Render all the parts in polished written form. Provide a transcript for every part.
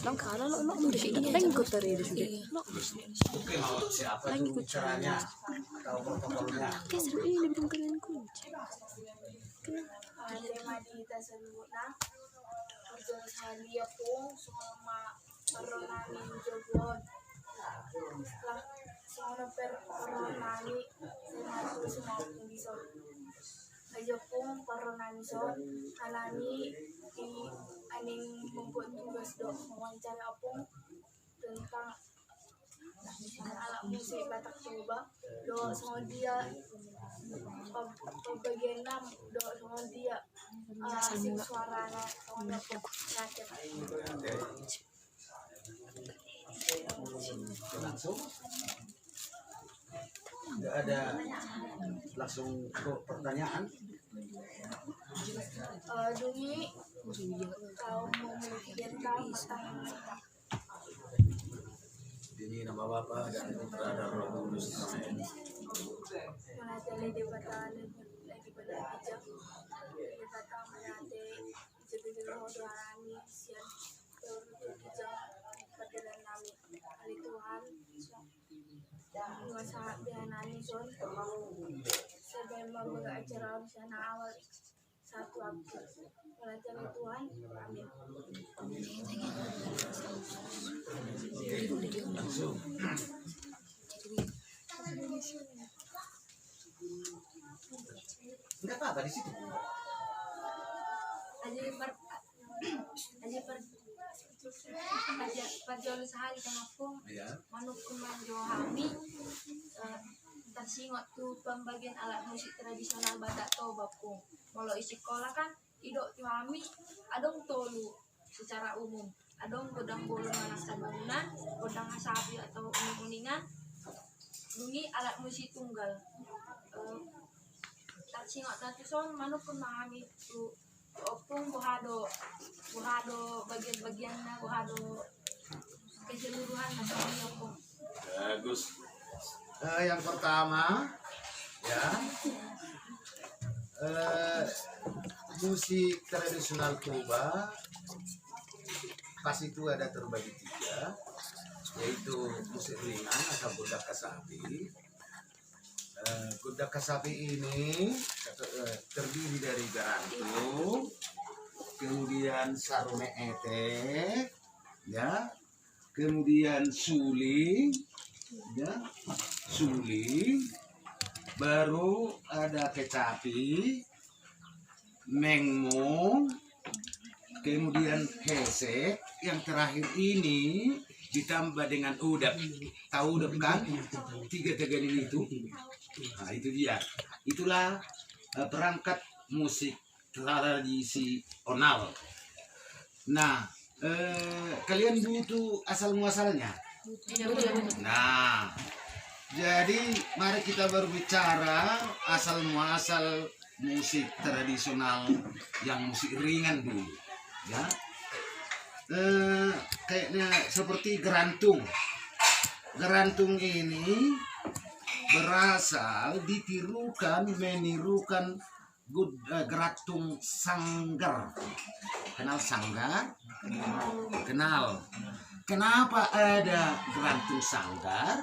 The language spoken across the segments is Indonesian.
Lang kala lo udah sih lagi ikut dari itu sudah. Oke, mau siapa itu caranya atau protokolnya? Oke, seru ini belum kalian kunci. Tema kita sebutnya kerja sehari pun sama peronani jebon lah sama peronani sama semua pun bisa aja pun peronani son alani di aning membuat tugas dok wawancara pun tentang alat musik Batak Toba do sama dia bagian 6 do sama dia sing suaranya sama Langsung nggak ada langsung ke pertanyaan. Dungi kau memikirkan tentang Ini nama Bapak dan Putra dan Roh Kudus. Amin. menatali debatan lagi pada bijak debatan menate jadi hodoani sian bijak padalan nami kali Tuhan masa bihanani son sedang membuka acara sana awal satu waktu menatali Tuhan amin. Langsung. Enggak apa-apa di situ. Perjalanan sehari kampung Ya. manuk kumanjo hami tersingot tuh pembagian alat musik tradisional Batak Toba pun kalau isi sekolah kan idok kami adong tolu secara umum adong godang bolong manasan bangunan godang sapi atau uning-uningan bunyi alat musik tunggal tersingot nanti son manuk kami tuh opung buhado bagian-bagiannya buhado keseluruhan nasional opung. Bagus. Yang pertama ya musik tradisional Toba pas itu ada terbagi 3, yaitu musik ringan atau godak kasapi. Godak kasapi ini terdiri dari garantung, kemudian sarune etek, ya, kemudian suling, ya, suling, baru ada kecapi, mengmong, kemudian hesek, yang terakhir ini ditambah dengan udap. Tahu udap kan? 3 teganin itu. Nah itu dia. Itulah perangkat musik tradisional. Nah, kalian butuh asal muasalnya. Nah, jadi mari kita berbicara asal muasal musik tradisional yang musik ringan dulu, ya. Kayaknya seperti gerantung. Gerantung ini berasal menirukan geratung sanggar. Kenal sanggar? Kenal. Kenapa ada gerantung sanggar?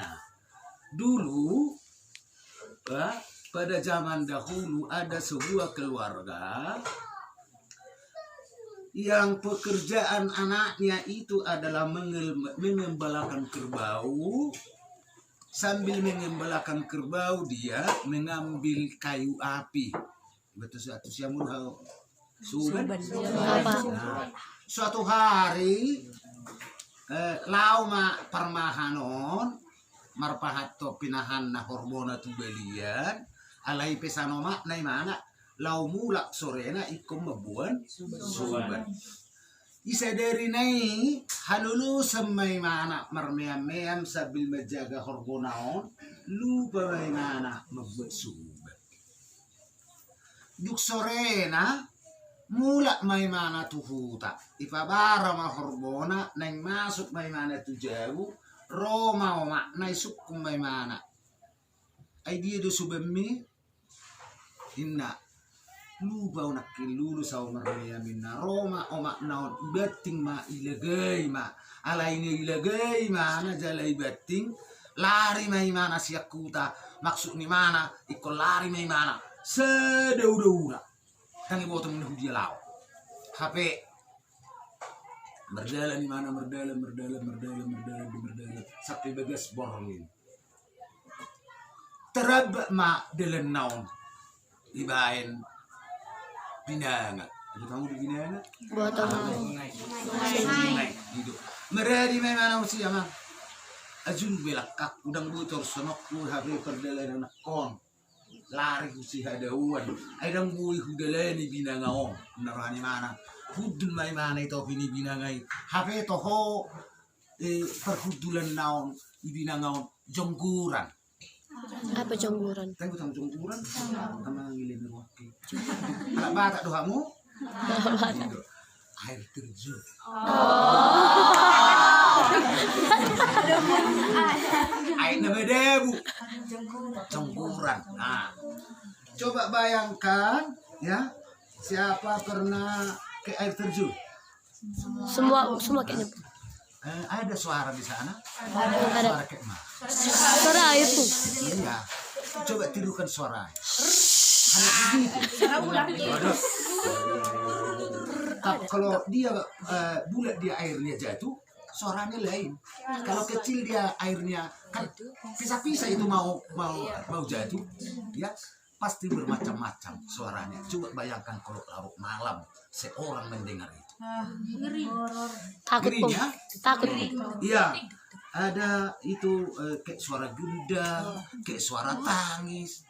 Nah, dulu pada zaman dahulu ada sebuah keluarga yang pekerjaan anaknya itu adalah mengembalakan kerbau. Sambil mengembalakan kerbau dia mengambil kayu api. Betul satu siamun suban. Nah, suatu hari lauma parmahanon marpahatto pinahan na hormona tu belian alai pesanoma nai mana lau mulak sorena ikom mabuan suban. Isa dari nai halulu semai mana marmeam sambil menjaga hormonaon lupa mai mana membuat suban. Duk sorena mulak mai mana tu huta ipabara ma hormona neng masuk mai mana tu jauh Roma mak nai sukum mai mana Ai dia do subemi inna lu bau nak lulu saw maraya minna Roma oma naon betting ma ilagay ma ala ini ilagay mana jalai betting lari mai mana siakuta maksud ni mana ikut lari mai mana sedau-dauna tangi botong menuju dia lau HP berjalan di mana berjalan sampai bagas borlin terabak ma delen naon ibain pinanga itu kamu di pinanga Buat sungai gitu meredi mai mana usia mah ajun belakak udang bocor sonok ku habe perdalan anak kon lari usi hadauan aidang bui hudalani binanga om narani mana hudun mai mana itu pini binangai habe toho perhudulan naon ibinanga om jongkuran apa jongguran? Tengok tang jongkuran sama ngilin wakil anak batak dohamu air terjun air nebedebu jongkuran. Nah, coba bayangkan ya siapa pernah ke air terjun? Semua kayaknya. Ada suara di sana? Ada. Suara kayak mana? Suara air tuh. Iya. Coba tirukan suara. Hanya begitu. Kalau dia bulat dia airnya jatuh, suaranya lain. Kalau kecil dia airnya kan pisah-pisah itu mau jatuh, ya pasti bermacam-macam suaranya. Coba bayangkan kalau larut malam seorang mendengar itu. Takut pun. Ngerinya? Takut. Iya, ada itu kayak suara gendang, kayak suara tangis.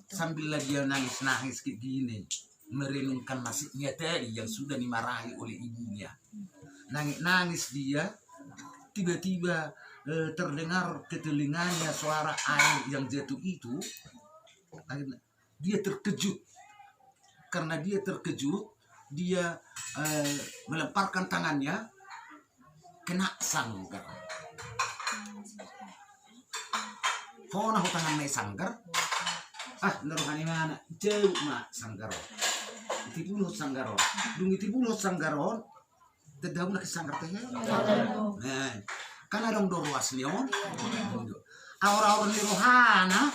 Sambil dia nangis-nangis kayak gini, merenungkan nasibnya tadi yang sudah dimarahi oleh ibunya. Nangis-nangis dia, tiba-tiba terdengar ke telinganya suara air yang jatuh itu. Dia terkejut. Karena dia terkejut, dia melemparkan tangannya kena sanggar. Kona hutangan may sanggar. Naruhani mana jauh mak sanggaro. Itibulot sanggaro. Dung itibulot sanggaron. Tedahun na kisanggar teh. Nah, kan ada dong asli on. Aura-aura ni rohana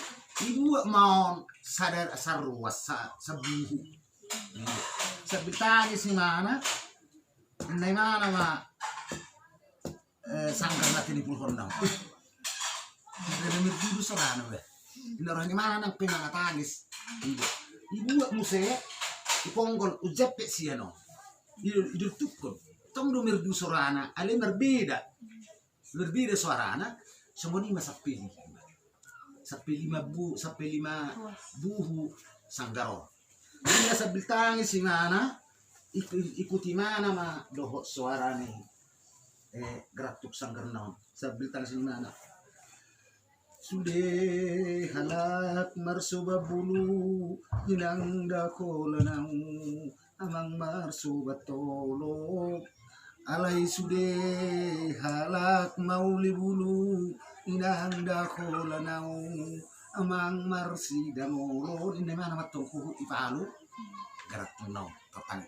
ibu mau sadar saruas sabuhu. Sabitanya si mana? Nai mana ma sanggar natin di pulhon daw. Ada merdu sarana be. Inarohani mana nang pinangatangis. Ibu muse iponggol ujape siano. Idur tukon. Tong do merdu sorana ale berbeda. Berbeda suarana semua ni sampai lima buhu sanggaro. Dia sambil tangis si mana ikuti mana ma dohot suara nih geratuk sanggar naon sambil tangis si mana sudah halak marsuba bulu hinang dakolanang amang marsuba tolok alai sudah halak mauli bulu hinang dakolanang amang marsi damoro ini mana matong kuhu ipalu gerak tenau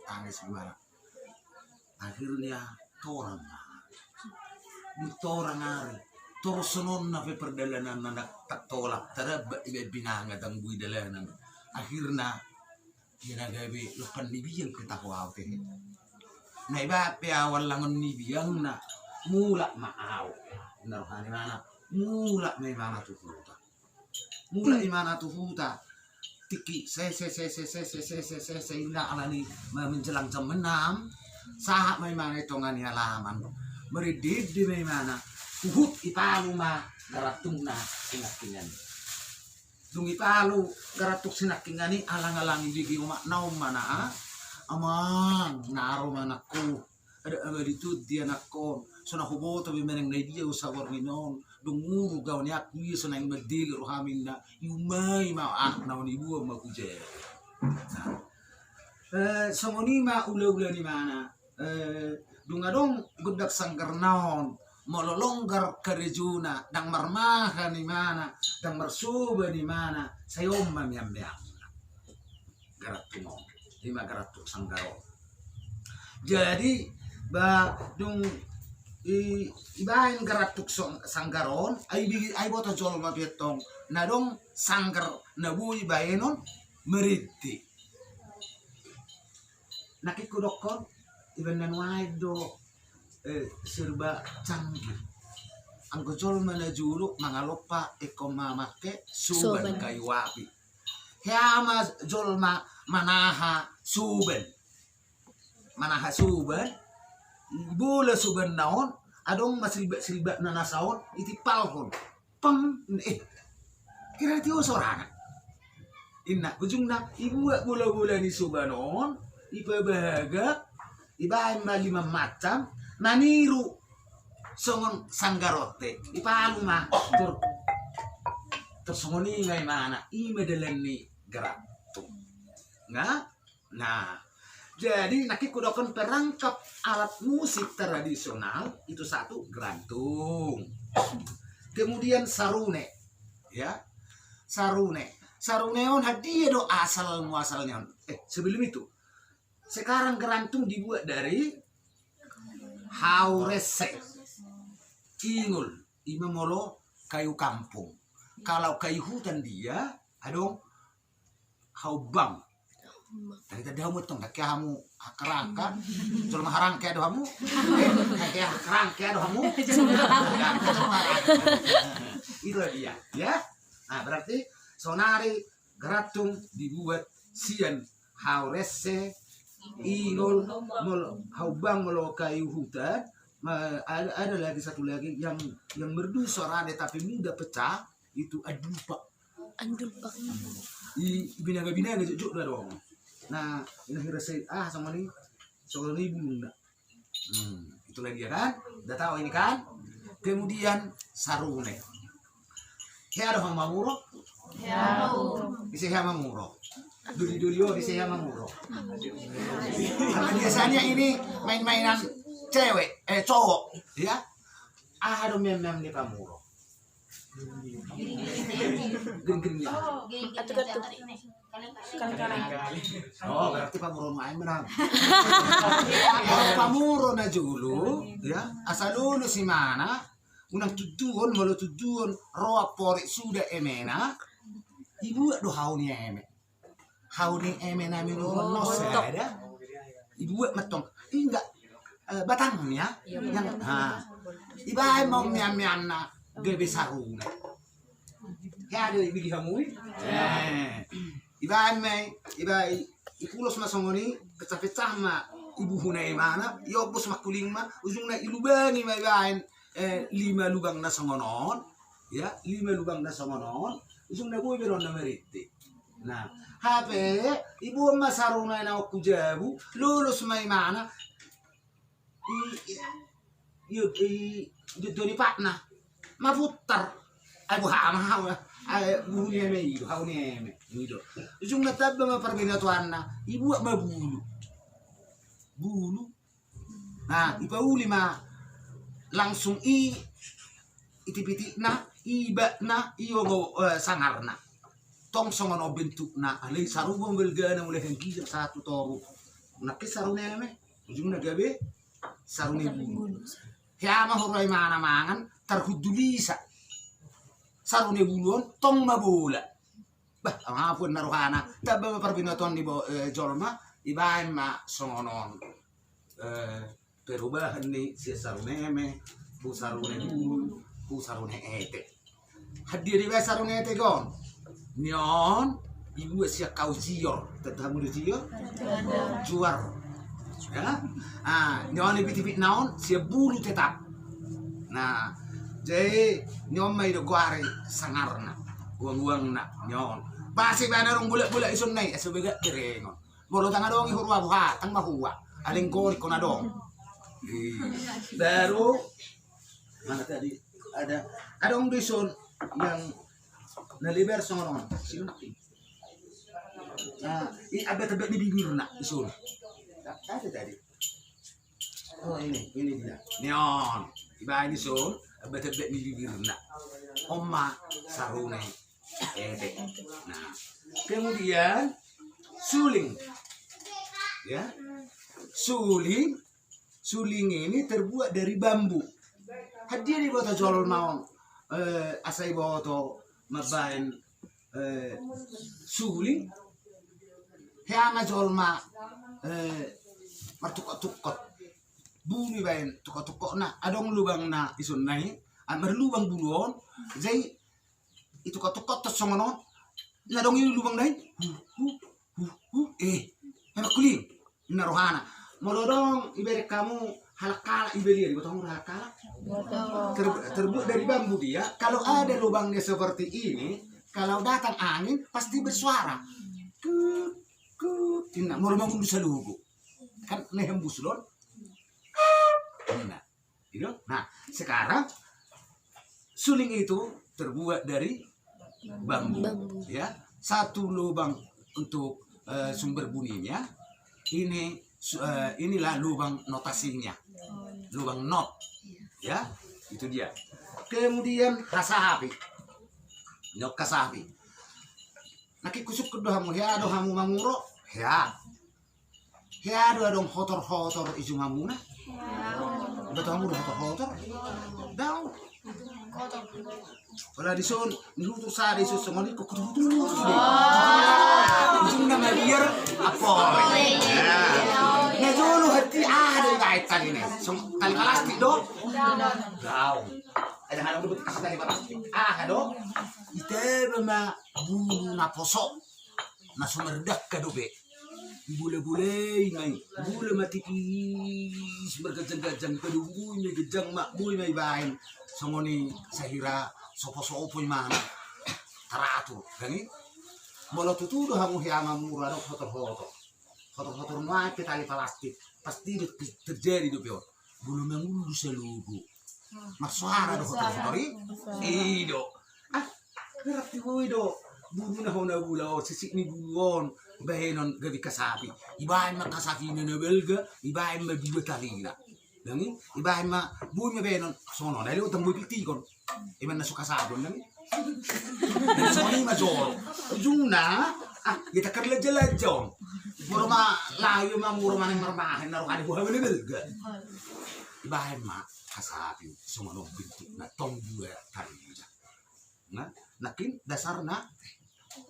tangis gimana akhirnya torang hari terus sonon na perdalanan na tak tolak taraba iba binanga tang bui dalanan akhirnya ginagabi lukan nibiyang kita kuaw teh na iba pe awal langon nibiyang na mula maaw naruhani mana mula may mana tuhuta mula imana tuhuta tiki se inda alani menjelang jam 6 saat may mana itongan halaman meridid di may mana uhut ipalu ma garatung na sinakingan. Dung ipalu garatuk sinakingani alang-alang ibigi umak naum mana amang naro manakku ada abaditud dia nakon sona hubo tabi meneng na dia usawar minon dunguru gaw ni akwi sona yung magdili rohamin na yumay ma naon ibu makuje. Songoni ma ula-ula ni mana dungadong gudak sanggar naon mololonggar kerejuna dang marmaha ni mana dang marsuba ni mana sayom mamiam garatu mo 500 sanggaro. Jadi dung ibahin garatuk sanggaron ay boto jol mabietong na dong sanggar na bui bayenon meriti nakikudokon iban nanway do serba canggih ang gojol manajulu mangalopa mamake suben kayu wapi hiama jol manaha suben bula suben naon adong masilbat na nasaon itipalhon pam kira tiyo sorangan inna ujung na ibuat bula-bula ni subanon ipabahaga ibahan ma 5 macam naniru songon sanggarote ipalu ma tersongoni ngai mana imadalan ni geratu nah jadi nakikudokon perangkap alat musik tradisional itu satu gerantung, kemudian sarune, ya saruneon hadiah do asal muasalnya. Sebelum itu, sekarang gerantung dibuat dari haurese, ingul, imamolo kayu kampung. Kalau kayu hutan dia, adong haubang. Tadi tadi kamu tuh nggak kamu kerangka, cuma harangka doamu, kayak kerangka doamu, itu dia, ya. Nah berarti sonari geratung dibuat sian haurese, ingol, haubang molo kayu hutan. Ada lagi satu lagi yang merdu sorade tapi mudah pecah itu adulpak. Binaga jujuk dah dong. Nah, ini rasa sama nih soal ribu enggak. Itu lagi ya kan? Udah tahu ini kan? Kemudian sarune. Ya ada mamuro? Ya. Bisa ya mamuro. Duli-dulio bisa ya mamuro. Karena biasanya ini main-mainan cewek, cowok, ya. Ada mem-mem di pamuro. Geng-geng ya. Oh, berarti pamuro main menang. Kalau pamuro na julu, ya, asal dulu si mana, unang tujuan, malu tujuan, roa pori sudah emena, ibu do hauni eme na milo ada, ibu metong, enggak batangnya, yang iba mau miam na gebe saruna, ya ada ibu kamu, iba ikulos masongoni pecah-pecah ma ibu hunai mana yobos makuling ma ujungna ilubani ma ibain 5 lubang na songonon ya 5 lubang na songonon ujungna boy beron na meriti nah hape ibu masaruna na kujabu lulus mai mana doni patna mafutar abu hama buhuni itu hauni itu ujung natab ma perbinatuanna ibu mabulu bulu nah ipauli ma langsung itipiti na iba na iyo sangarna tong songono bentukna alai sarubong belgana mulai hengkijak satu toru nakis sarune me ujung nagabe sarune bulu hiama hurai mana mangan terhudulisa sarune buluon tong mabola bah ngapun naruhana tabba perbinatuan di jolma ibain ma songonon perubahan nih si sarune me bu sarune bulu bu sarune ete hadir di sarune ete gon nyon ibu si kau zior tetamu di zior juar ya nyon ibit naon si bulu tetap nah jadi nyom mai do guare sangarna uang nak nyon pasti bana rong bulat-bulat isun nai asubega kerengon bolo tanga dong ihurwa buha tang mahua aling kori kona dong baru mana tadi ada orang dusun yang naliber songonon sino nah ini ada tebak di bibir nak dusun ada tadi oh ini dia nyon Iba ini son, betul-betul ni bibirna. Oma sarune ede. Nah, kemudian suling, ya, suling ini terbuat dari bambu. Hadir di bawah jual mau, asai bawah to mabain suling, hama jual ma martukot bumi bain tukok na adong lubang na isun nai amar lubang buluon jai itu tukot tos songono na dong ini lubang dai enak kuling na rohana mododong ibere kamu halakala ibeli di botong halakala terbuat dari bambu dia. Kalau ada lubangnya seperti ini, kalau datang angin pasti bersuara tina mau bangun bisa lugu kan nehembus lon. Nah, sekarang suling itu terbuat dari bambu. Ya, satu lubang untuk sumber bunyinya. Inilah lubang notasinya, lubang not. Ya, itu dia. Kemudian kasapi, nyok kasapi. Naki kusuk kedua hamu ya, do hamu manguro ya. Ya, do adong hotor isu mamuna. Betul kamu udah hotor daun kalau di son dulu tuh saya di susu moni kok tuh ujung nama biar apa ya dulu hati ada kaitan ini kali plastik dong daun ada hal yang betul kata dari plastik dong itu memang bulu naposok nasumerdak kadobe bule-bule ngai bule matipis bergejang-gejang kedunggunya gejang mak bui mai bain songoni sahira sopo-sopo mana teratur gani molo tutu do hamu hiama murah do foto-foto mah kita plastik pasti terjadi do pio bulu mangulu selugu masuara do foto-fotori ido berarti bui do bulu na hona bula sisik ni buluon bahenon gabi kasapi ibahin ma kasapi na belga ibahin ma biba talina dangi ibahin ma buy ma bahenon sono dali utang buy piktikon iban na suka sabon dangi soni ma joro juna kita kerja jom muro ma layo ma muro man marmahin na rokani buhay na belga ibahin ma kasapi sono piktik na tong buay talina na nakin dasar na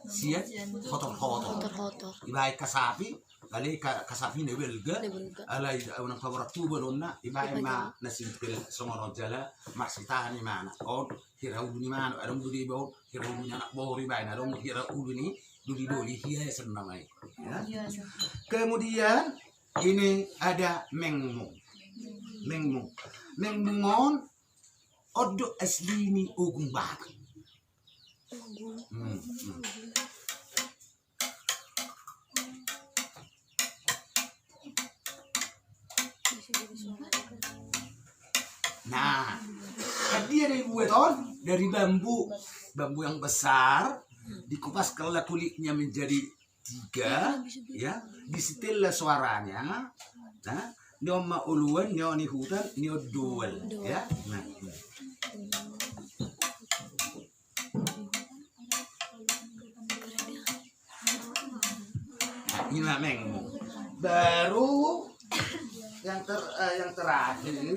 siap hotor ibai kasapi kali kasapi ne belga alai unang favorat tu bolonna ibai ma nasintil somoro jala maksitahan ni mana on hirau ni mana adong dudi bau hirau ni anak bau ibai na dong hirau ni dudi hia senamai ya. Kemudian ini ada mengmungon odo asli ni ugung bak. Nah, dia dari bambu yang besar dikupas kalau kulitnya menjadi 3 ya, disetel suaranya. Nah, nyoma uluan nyoni hutan nyodol ya. Nah, ini mengmu. Baru yang terakhir,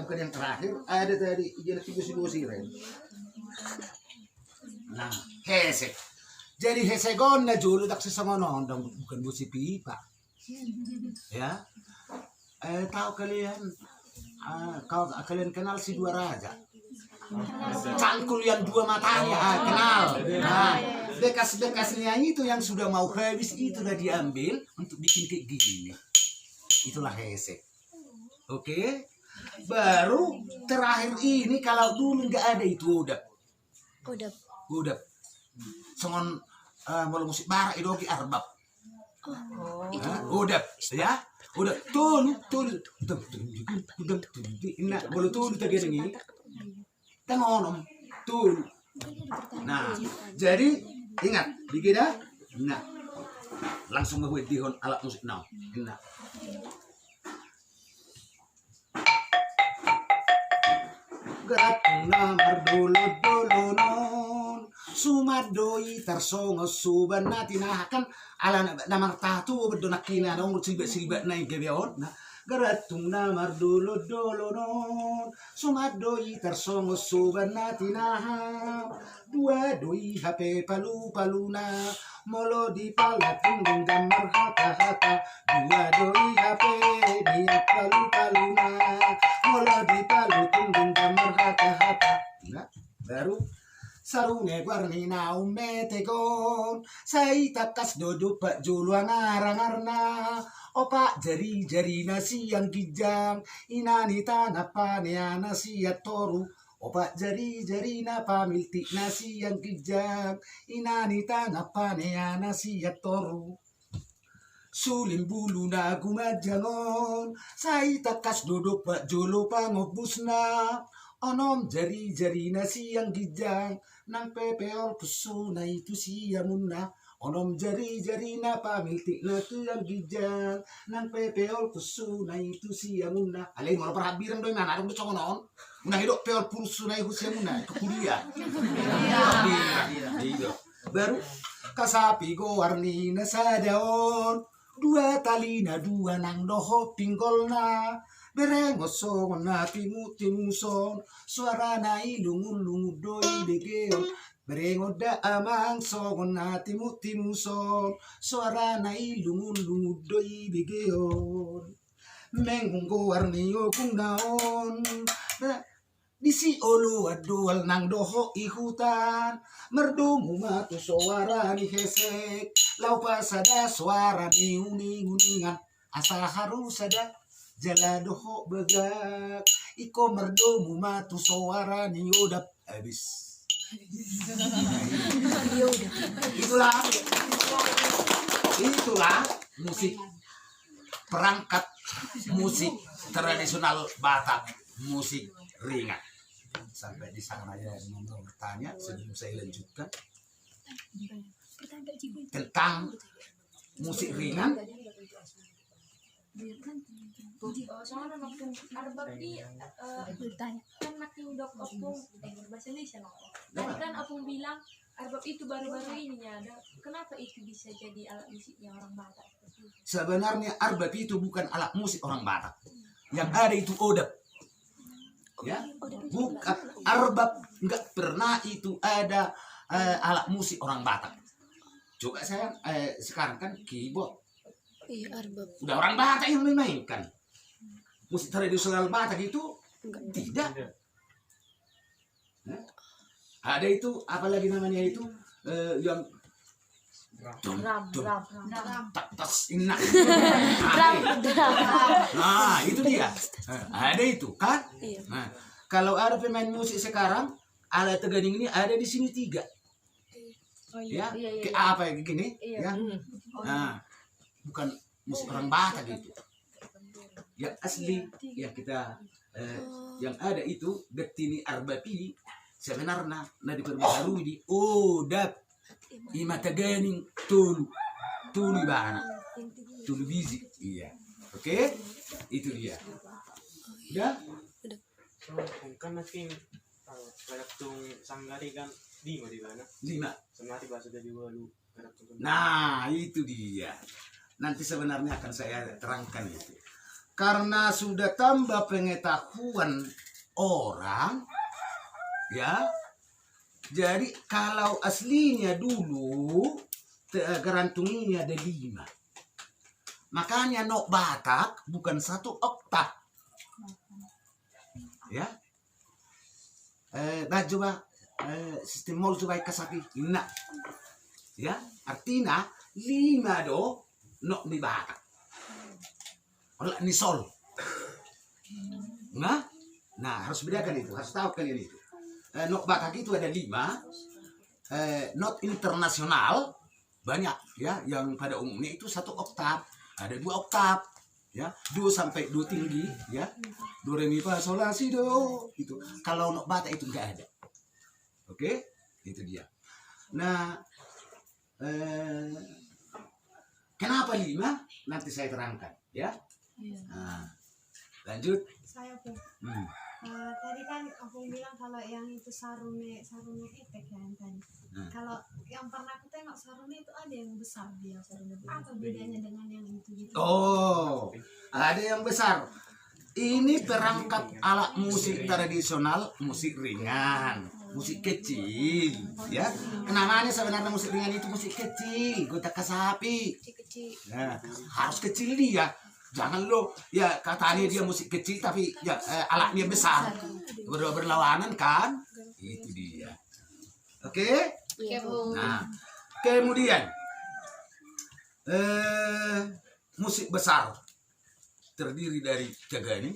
bukan yang terakhir, ada tadi jenis siren. Nah, hesek. Jadi hesegon na julu tak sesengono dong bukan busi pipa. Ya. Tahu kalian kalian kenal si Dua Raja? Cangkul yang 2 matanya, kenal. Nah, bekas-bekasnya itu yang sudah mau habis itu udah diambil untuk bikin kayak gini. Itulah hesek. Oke. Baru terakhir ini kalau dulu nggak ada itu udah. Songon mau musik barak idogi arbab. Udah ya. Udah tul. Nah, boleh tul tadi ini. Tengonom tul. Nah, jadi ingat dikira. Nah, langsung ngewet dihon alat musik now. Nah. geratna mardolo-dolonon sumadoi tarsongo subanatina kan ala namar tatu bedonakina dong silbet na gebeon na geratna mardolo-dolonon sumadoi tarsongo subanatina dua doi HP palu-paluna molo di palating gambar hata-hata dua doi HP dia palu-paluna molo di paluting gambar hata-hata enggak baru sarune guarnina umetegon sai takas doduk pak juluang arang-arna opak jari-jari nasi yang kijang inani tanapa nasi ya toru opak jari-jari na pamilti nasi yang kijang inani tanapa nasi ya toru sulim bulu na gumajangon sai takas dodok pak jolo pangobusna onom jari-jari nasi yang kijang nang pepeol pesona itu siamunna onom jari-jari na pamilti na tu yang kijang nang pepeol pesona itu siamunna alai mau perhabiran doi mana dong congon unang hidup peol pesona itu siamunna ke kuliah iya baru kasapi go warni na sadaon dua tali na dua nang doho pinggolna berengosong na timu-timuson suara na ilungu-lungu doi begeon berengoda amang song na timu-timuson suara na ilungu-lungu doi begeon mengunggo warni kung naon disi olo adual nang doho ihutan merdumu matu suara ni hesek lau pasada suara ni uning-uningan asa harus ada jala doho begak iko merdomu matu suara ni odap habis itulah musik perangkat musik tradisional Batak musik ringan sampai di sana ya mau bertanya sebelum saya lanjutkan tentang musik ringan. Soalnya nopung arbab di kan makin dok opung bahasa Indonesia no. Tadi kan opung bilang arbab itu baru-baru ini ada. Kenapa itu bisa jadi alat musiknya orang Batak? Sebenarnya arbab itu bukan alat musik orang Batak. Yang ada itu odap. Ya, bukan arbab, nggak pernah itu ada alat musik orang Batak. Coba saya sekarang kan keyboard. Iya, arbab. Udah orang Batak yang memainkan. Musik tradisional Batak itu tidak. Nah, ada itu apalagi namanya itu yang Drum. tas inak. Nah, itu dia. Ada itu kan? Iya. Nah, kalau ada pemain musik sekarang, alat teganing ini ada di sini 3. Ya, kayak apa ya gini? Ya. Nah, bukan musik orang Batak gitu. Yang asli yang kita yang ada itu getini arbapi sebenarnya na diperbaharui di odap imataganing tulu bana tulu bizi iya oke itu dia ya kan nating tung sanggari kan 5 di mana 5 semati bahasa dari walu nah itu dia nanti sebenarnya akan saya terangkan itu karena sudah tambah pengetahuan orang ya jadi kalau aslinya dulu gerantunginya ada 5 makanya nok Batak bukan 1 oktav ya coba sistem mol coba kasapi nah ya artinya 5 do nok di Batak olah ni sol nah harus bedakan itu harus tahu kalian itu not Batak itu ada 5 not internasional banyak ya yang pada umumnya itu 1 oktav ada 2 oktav ya 2 sampai 2 tinggi ya do re mi fa sol la si do itu kalau not Batak itu enggak ada oke itu dia nah kenapa 5 nanti saya terangkan ya nah, lanjut Saya pun Tadi kan aku bilang kalau yang itu sarune etek ya yang tadi. Kalau yang pernah aku tengok sarune itu ada yang besar dia. Apa bedanya dengan yang itu gitu? Oh, ada yang besar. Ini perangkat alat musik tradisional, musik ringan, musik kecil, ya. Namanya sebenarnya musik ringan itu musik kecil, gotak kasapi. Kecil-kecil. Nah, harus kecil dia. Jangan lo, ya katanya dia musik kecil tapi ya alatnya besar. Berlawanan kan? Itu dia. Oke? Nah, kemudian musik besar terdiri dari Gaganing,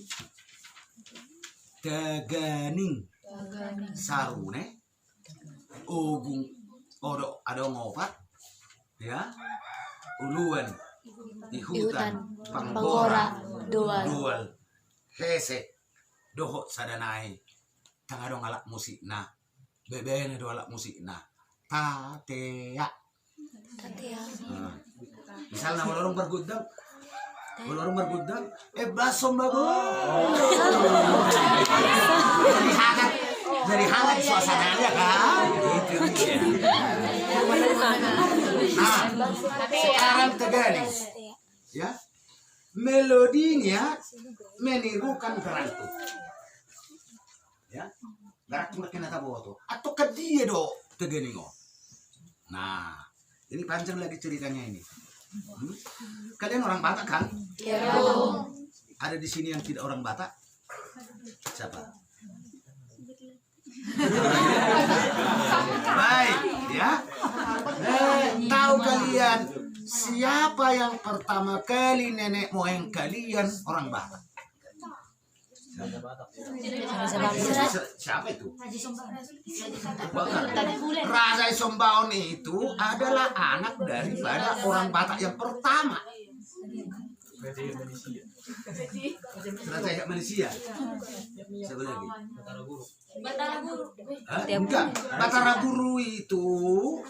Sarune, Ogung, ada ngopat, ya, Uluan, Ihutan, Panggora, Dual, Hese, Doho Sadanai, Tangadong alat musik na, Bebene do alat musik na, Tatea. Misalnya orang bergudang, basom bagus. Jadi hangat suasananya kan. Itu dia. Nah, sekarang Teganing, ya, melodinya menirukan gerantu, ya, gerantu kena taboto atau ke dia do Teganing. Nah, ini panjang lagi ceritanya ini. Kalian orang Batak kan? Iya. Ada di sini yang tidak orang Batak? Siapa? Baik, ya. Tahu kalian siapa yang pertama kali nenek moyang kalian orang Batak? Siapa itu? Raja Sombaon itu adalah anak daripada orang Batak yang pertama. Raja Malaysia. Siapa lagi? Batara Guru. Enggak, Batara Guru itu,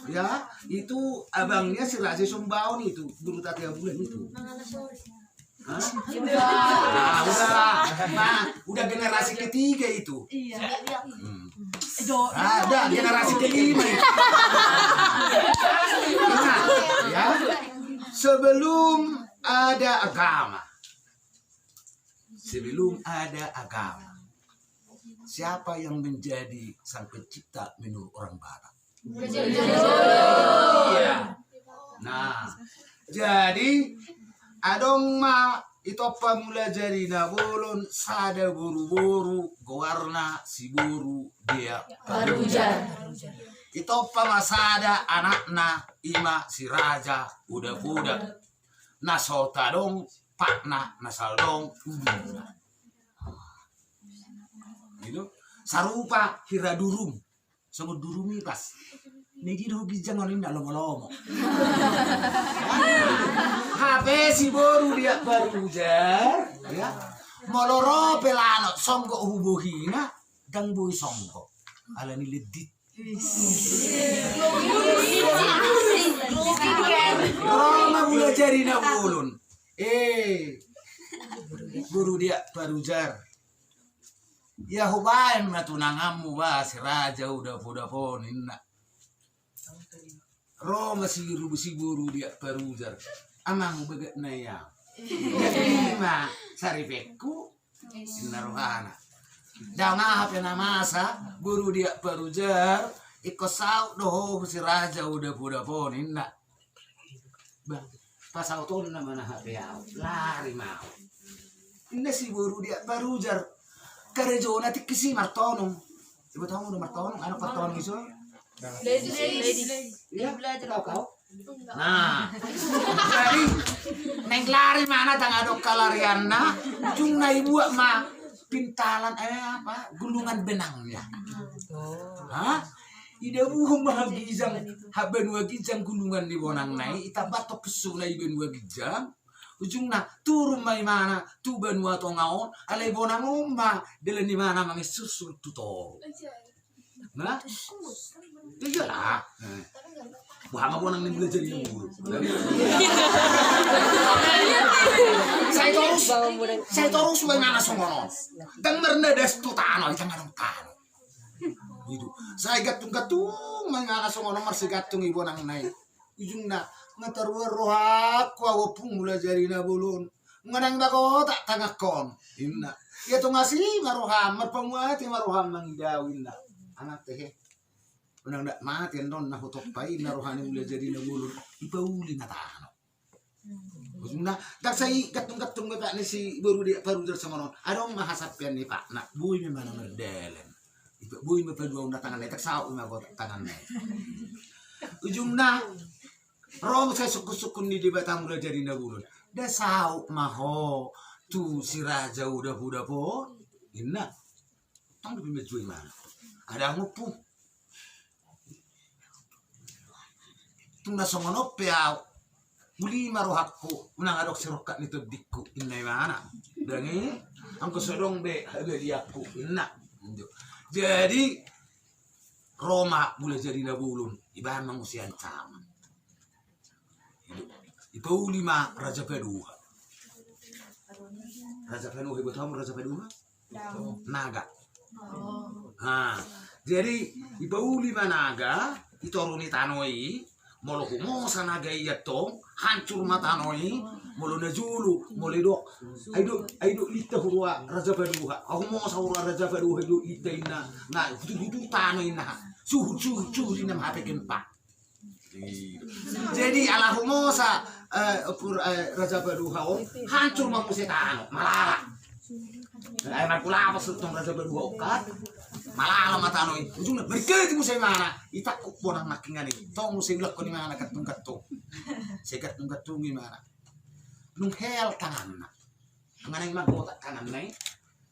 ya, itu abangnya si Raja Sombaon itu, Guru Tatia Bulan itu. Hah? Nah, udah generasi ketiga itu. Ada generasi kelima itu. Ingat, ya, sebelum ada agama, siapa yang menjadi sang pencipta menurut orang Batak? Iya. Nah, jadi adong ma itu pamula jadi nabolon sada buru-buru gowarna si buru dia Barujar. itu pamasada anakna ima si raja udah nasota dong pakna nasal dong gitu sarupa hiradurum sama durumi pas negi do gijang onin lomo-lomo. Habe si boru dia barujar, ya. Moloro pelano songgo hubuhina dang boy songgo. Ala ni ledit. Roma mula jari na bulun. Guru dia barujar. Ya hubain matunangamu ba si raja udah ponin na. Roma si guru dia barujar. Amang begat na ya. Jadi ma sarifeku sinaruhana. Daw nga hape na masa guru dia barujar ikosau doho si raja udah ponin na. Bang pasau ton na mana hape yao lari mau. Ini si guru dia barujar karejona tikisi martonong. Ibu tahu udah martonong anak martonong iso. Lady. Ya, tahu kau? Nah, jadi neng lari mana tangadok kalarianna, cung na ibuak ma pintalan apa gulungan benangnya. Hah? Ida buhum mahagijang haben wagijang gulungan di bonang nai ita batok kesu na iben wagijang. Ujung na turun mai mana tu benua tongaon alai bonang umma delen di mana mangi susul tutor. Nah, iya lah. Wah, mau nang belajar ilmu. Saya terus Saya terus suwe mana songono. Dang mernedes tu tano itang anong tano. Gitu. Saya gatung-gatung mangana songono marsi gatung ibu nang nai. Ujung na ngatarwa rohak wa pung mula jari na bulun. Nganang bako tak tangakon. Inna. Ya to ngasih maroham marpamuati maroham mangidawin na. Anak teh. Unang dak mati non na hutok pai na rohani mula jari na bulun. Ipauli na tano. Nah, tak saya gatung-gatung bapak ni si baru dia baru jar sama non. Adong mahasapian ni pak. Nak bui memang merdelen. Ibu bui memang dua unda tangan letak sau memang tangan ni. Ujung na, rong saya suku-suku ni di batang mula jadi nabulun. Dah sau maho tu si raja udah po. Inna, tang lebih menjual mana? Ada ngupu. Tu na songono piau. Muli marohakku unang adok sirokat nito dikku inna mana dangi angko sodong be hagaliakku inna jadi Roma mulai jadi nabulun ibahan mangusian sama itu lima raja kedua ibu tahu raja kedua naga jadi ibu lima naga itu runi tanoi molo humosa naga iya tong hancur mata noi molo najulu molo dok aido lita hurwa raja paduha aku mau sahura raja paduha aido lita ina na dudu tanoi na suhu ina mape kempa jadi ala humosa raja paduha hancur mamusia tano malala ay magkula pa sa itong raja paduha okat malala mata noi ujung na berkat mo sa mana itakuk po ng makingan ito mo sa ilak ko ni mana katong-katong sa katong-katong ni mana nung hel tangan na ang anay magbotak kanan na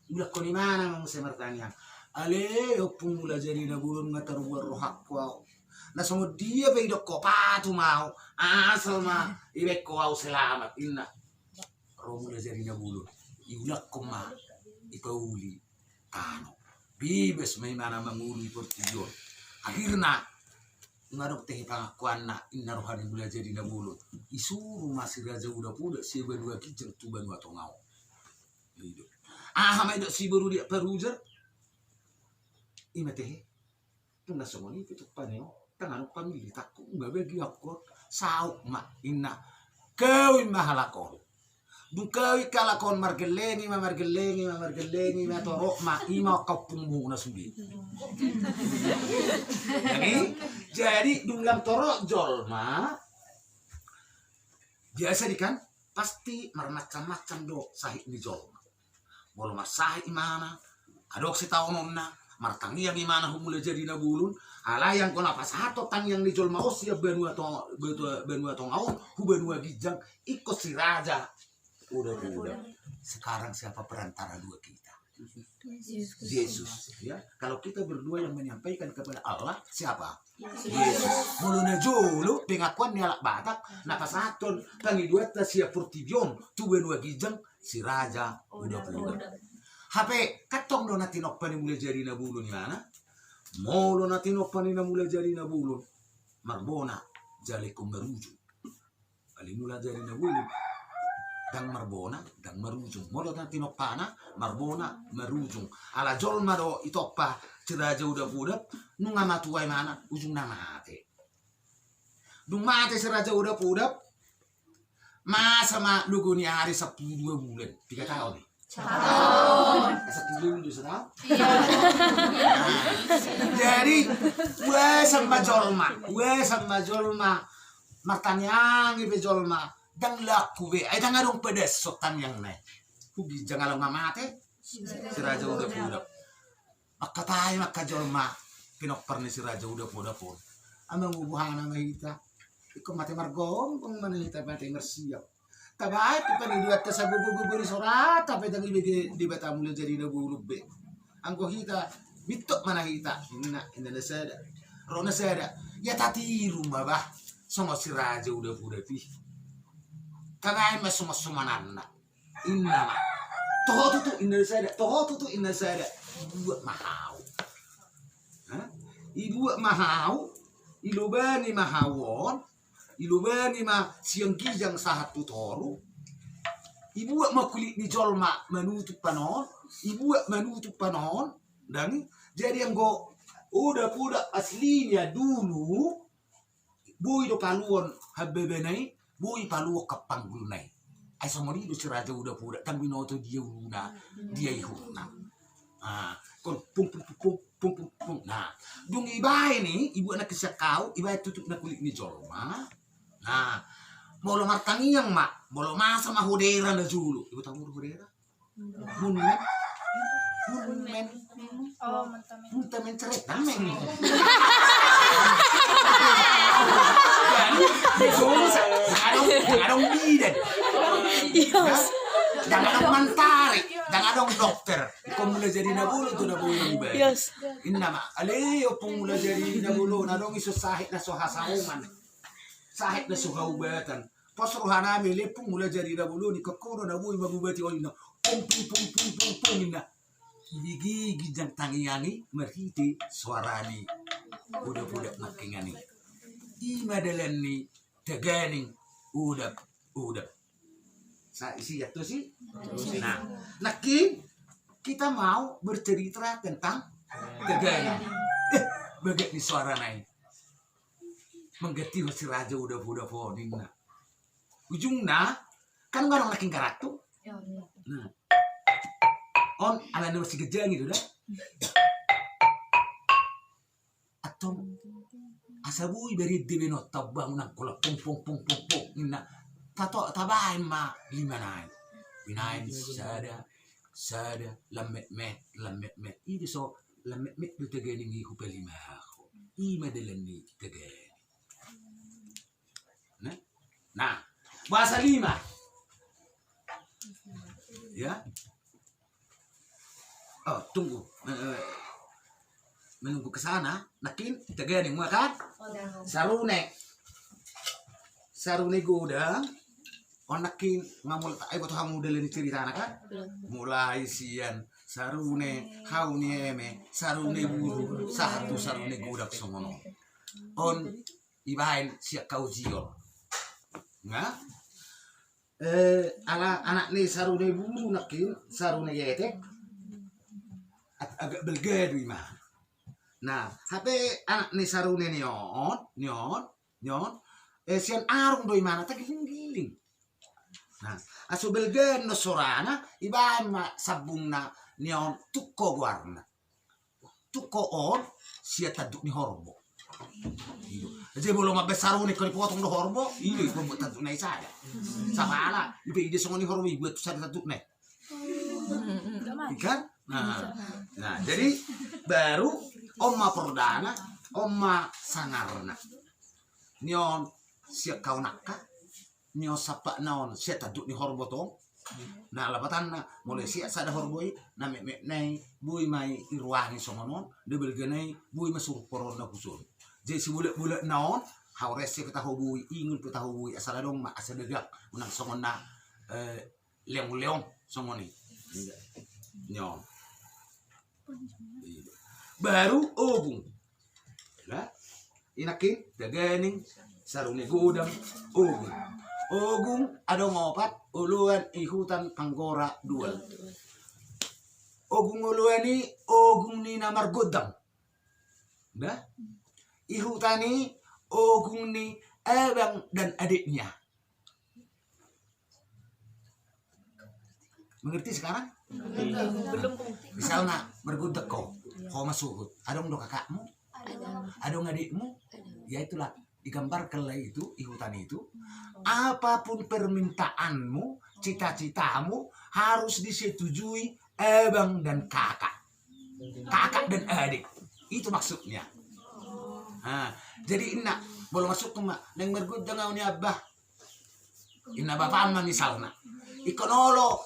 ilak ko ni mana mo sa martanya ale upong mula jari na bulon nga taruwa rohak ko na sumod dia ba idok ko patumao asal ma ibek ko au selamat ina ro mula jari na bulon iulak ko ma ipauli tano bibes may mana manguli portilyon. Akhirnya ngarok teh pangakuan na inarohan mula jadi na bulot. Isuru masih raja udah puda si berdua kijeng tu banua tongau. Itu. Hamai dok si baru dia perujar. Ima teh. Tunda somoni itu paneo. Tangan pamili takku nggak bagi aku sauk ma inna kau mahalakon. Dukawi kalakon margelengi ma torok ma ima kapung na subi. Jadi dunglam torok jolma biasa dikan pasti macam-macam do sahih ni jolma. Bolo masahih mana adok si taonon na martangi yang imana humule jadi na bulun ala yang kona pas hato tang yang ni jolma osia benua tong au hu benua gijang ikut si raja. Udah. Sekarang siapa perantara dua kita? Yesus. Ya, kalau kita berdua yang menyampaikan kepada Allah, siapa? Yesus. Mulanya jolo pengakuan ni alak Batak, napasaton tangi dua ta siap portibion, tu benua gijang si raja udah. HP katong do natinok pa ni mulai jari na bulun yana. Molo natinok pa ni na mulai jari na bulun. Marbona jale ko maruju. Ali mulai jari na bulun. Dang marbona, dang marujung. Molo na tinopana, marbona, marujung. Ala jol maro itoppa ciraja udah pudap, nung matuai mana, ujung na mate. Dung mate si raja udah pudap, masa ma lugu ni hari Sabtu 2 bulan, 3 tahun nih. Sabtu 2 bulan setahun. Jadi, gue sama jolma, matanyang ibe jolma. Dang laku be, ay dang arong pedes sotan yang nai. Pugi jangan lama mate, si raja udah pudap. Maka tayo makajolma, pinokper ni si raja udah pudap pun. Amang ubuhan na mahita, ikaw mati margong kung manahita mati marsiyaw. Tabay, pipaniduat ka sa gugu-gugu ni surat, tapay dang ibig di bata mula jadi na gulub be. Ang kuhita, bitok manahita, ina nasada. Ro nasada, ya tati rumah bah, sama si raja udah pudap ih. Kagaya masumanan na inna ma toho tutu inna sada ibuat mahau ibuat mahau ilubani mahawon ilubani ma siang kijang sahat tutoru ibu makulit ni jolma menutup panon, ibu menutup panon, dan jadi yang go udah aslinya dulu, bui do paluon habebenai, bui paluo kapanggulunai. Ay somori do si raja udah tambih noto dia una, dia ihuna. Ah, kon pung. Nah, dung ibai ni, ibu anak kesya kau, ibai tutup na kulit ni jolma. Nah, bolo martangiang mak, bolo masa mah hodera na julu. Ibu tahu hodera? Munmen. Oh, mantap. Munmen ceret dameng. Jangan bidan. Yes. Jangan mantari, jangan dokter. Kau mulai jadi nabulu tuh nabulu ibai. Yes. Inna ma, aleo pun mulai jadi nabulu, nadong iso sahit na sohasauman. Sahit na sohaubatan. Pas rohana mele pun mulai jadi nabulu ni kekono nabu mabubati olina. Pung inna. Gigi jang tangiani merhiti suarani. Udah makingani. Imadalan ni teganing udah. Sa isi jatuh sih. Nah, nakin kita mau bercerita tentang teganing. Bagai ni suara naik. Mengerti si raja udah podingna. Ujungna kan orang nakin karatu. Nah. On ala na masih gejang itu dah. Atau asabu iberi debe no tabang na kula pung ina tato tabai ma lima nai. Binai sada lamet met. Ini so lamet met tu tegeni ngi hupelima aku. I madelani tegeni. Nah, bahasa 5. Ya. Oh, tunggu. Menunggu ke sana, nakin teganing makan. Sarune gudang. On nakin ngamul ay boto hamu dele cerita kan? Mulai sian sarune hauni eme sarune buru satu sarune gudang somono. On ibain siak kau jio. Nga? Ala anak ni sarune buru nakin sarune yetek. Agak belged mah. Nah, HP anak ni sarune nyon. Sian arung doi mana tak giling. Nah, aso belged no sorana iba ma sabungna nyon tukko warna. Tukko on sia taduk ni horbo. Jadi belum mabe sarune ko potong do horbo, ini ko buat taduk nai saya. Sama ala, ibe ide songoni horbo buat sada taduk nai. Ikan? Nah, jadi baru Oma Perdana, Oma Sangarna. Nyon siap kau nakka, nyon sapa naon siap taduk ni horbotong. Nah, lapatan na mulai siap sada horboi, na mek nai bui mai iruangi somonon, debel genai bui masuk corona kusun. Jadi bulat naon, haures siap tahu bui, ingin tahu bui asal dong mak asal degak, menang somona leong somoni. Nyon. Baru ogung. Lah, inakin daganing sarune gudang ogung. Ogung ada ngopat uluan ihutan panggora 2. Ogung uluan ni ogung ni namar godang. Dah? Ihutani ogung ni abang dan adiknya. Mengerti sekarang? Belum. Misalnya bergudeg kau masuk, ada dong kakakmu, ada adikmu, ya itulah digambarkan lah itu ihutan itu. Apapun permintaanmu, cita-citamu harus disetujui abang dan kakak dan adik. Itu maksudnya. Nah, jadi ina boleh masuk ke mak, neng bergudeg ngau ni abah, ina bapak ama misalnya. Ikonolo,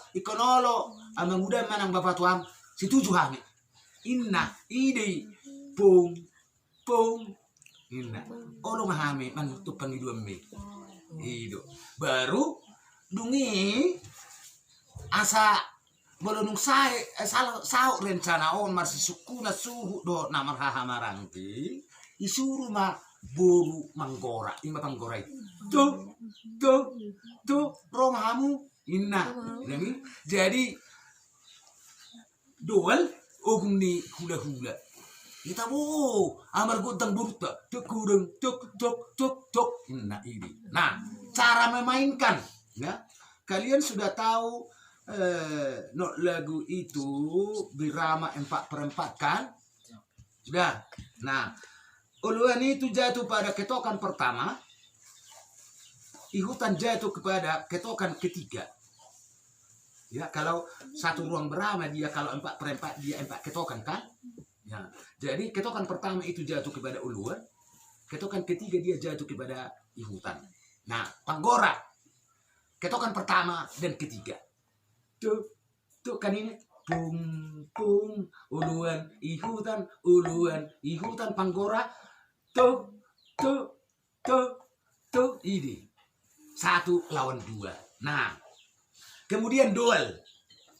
amang udah manang bapak tuam, setuju hangi. Inna, ide, pung, inna. Olo mahami, manutup pangidu ambe. Ido. Baru, dungi, asa, bolonung sao rencana on, marsi sukuna suhu do namar hahamarangti, isuru ma buru manggora, ima panggora itu. Tuh, romahamu, Inna, jadi doal ogum ni hula-hula. Kita amar gudang burta, tuk kurang, tuk. Nah ini. Nah, cara memainkan, ya. Kalian sudah tahu not lagu itu birama 4/4 kan? Sudah. Nah, uluan itu jatuh pada ketokan pertama, ihutan jatuh kepada ketokan ketiga. Ya, kalau satu ruang berama dia, kalau 4/4 dia 4 ketokan kan? Ya. Jadi ketokan pertama itu jatuh kepada uluan, ketokan ketiga dia jatuh kepada ihutan. Nah, panggora ketokan pertama dan ketiga. Tuh kan ini pung uluan ihutan panggora tuh ini 1 lawan 2. Nah, kemudian duel,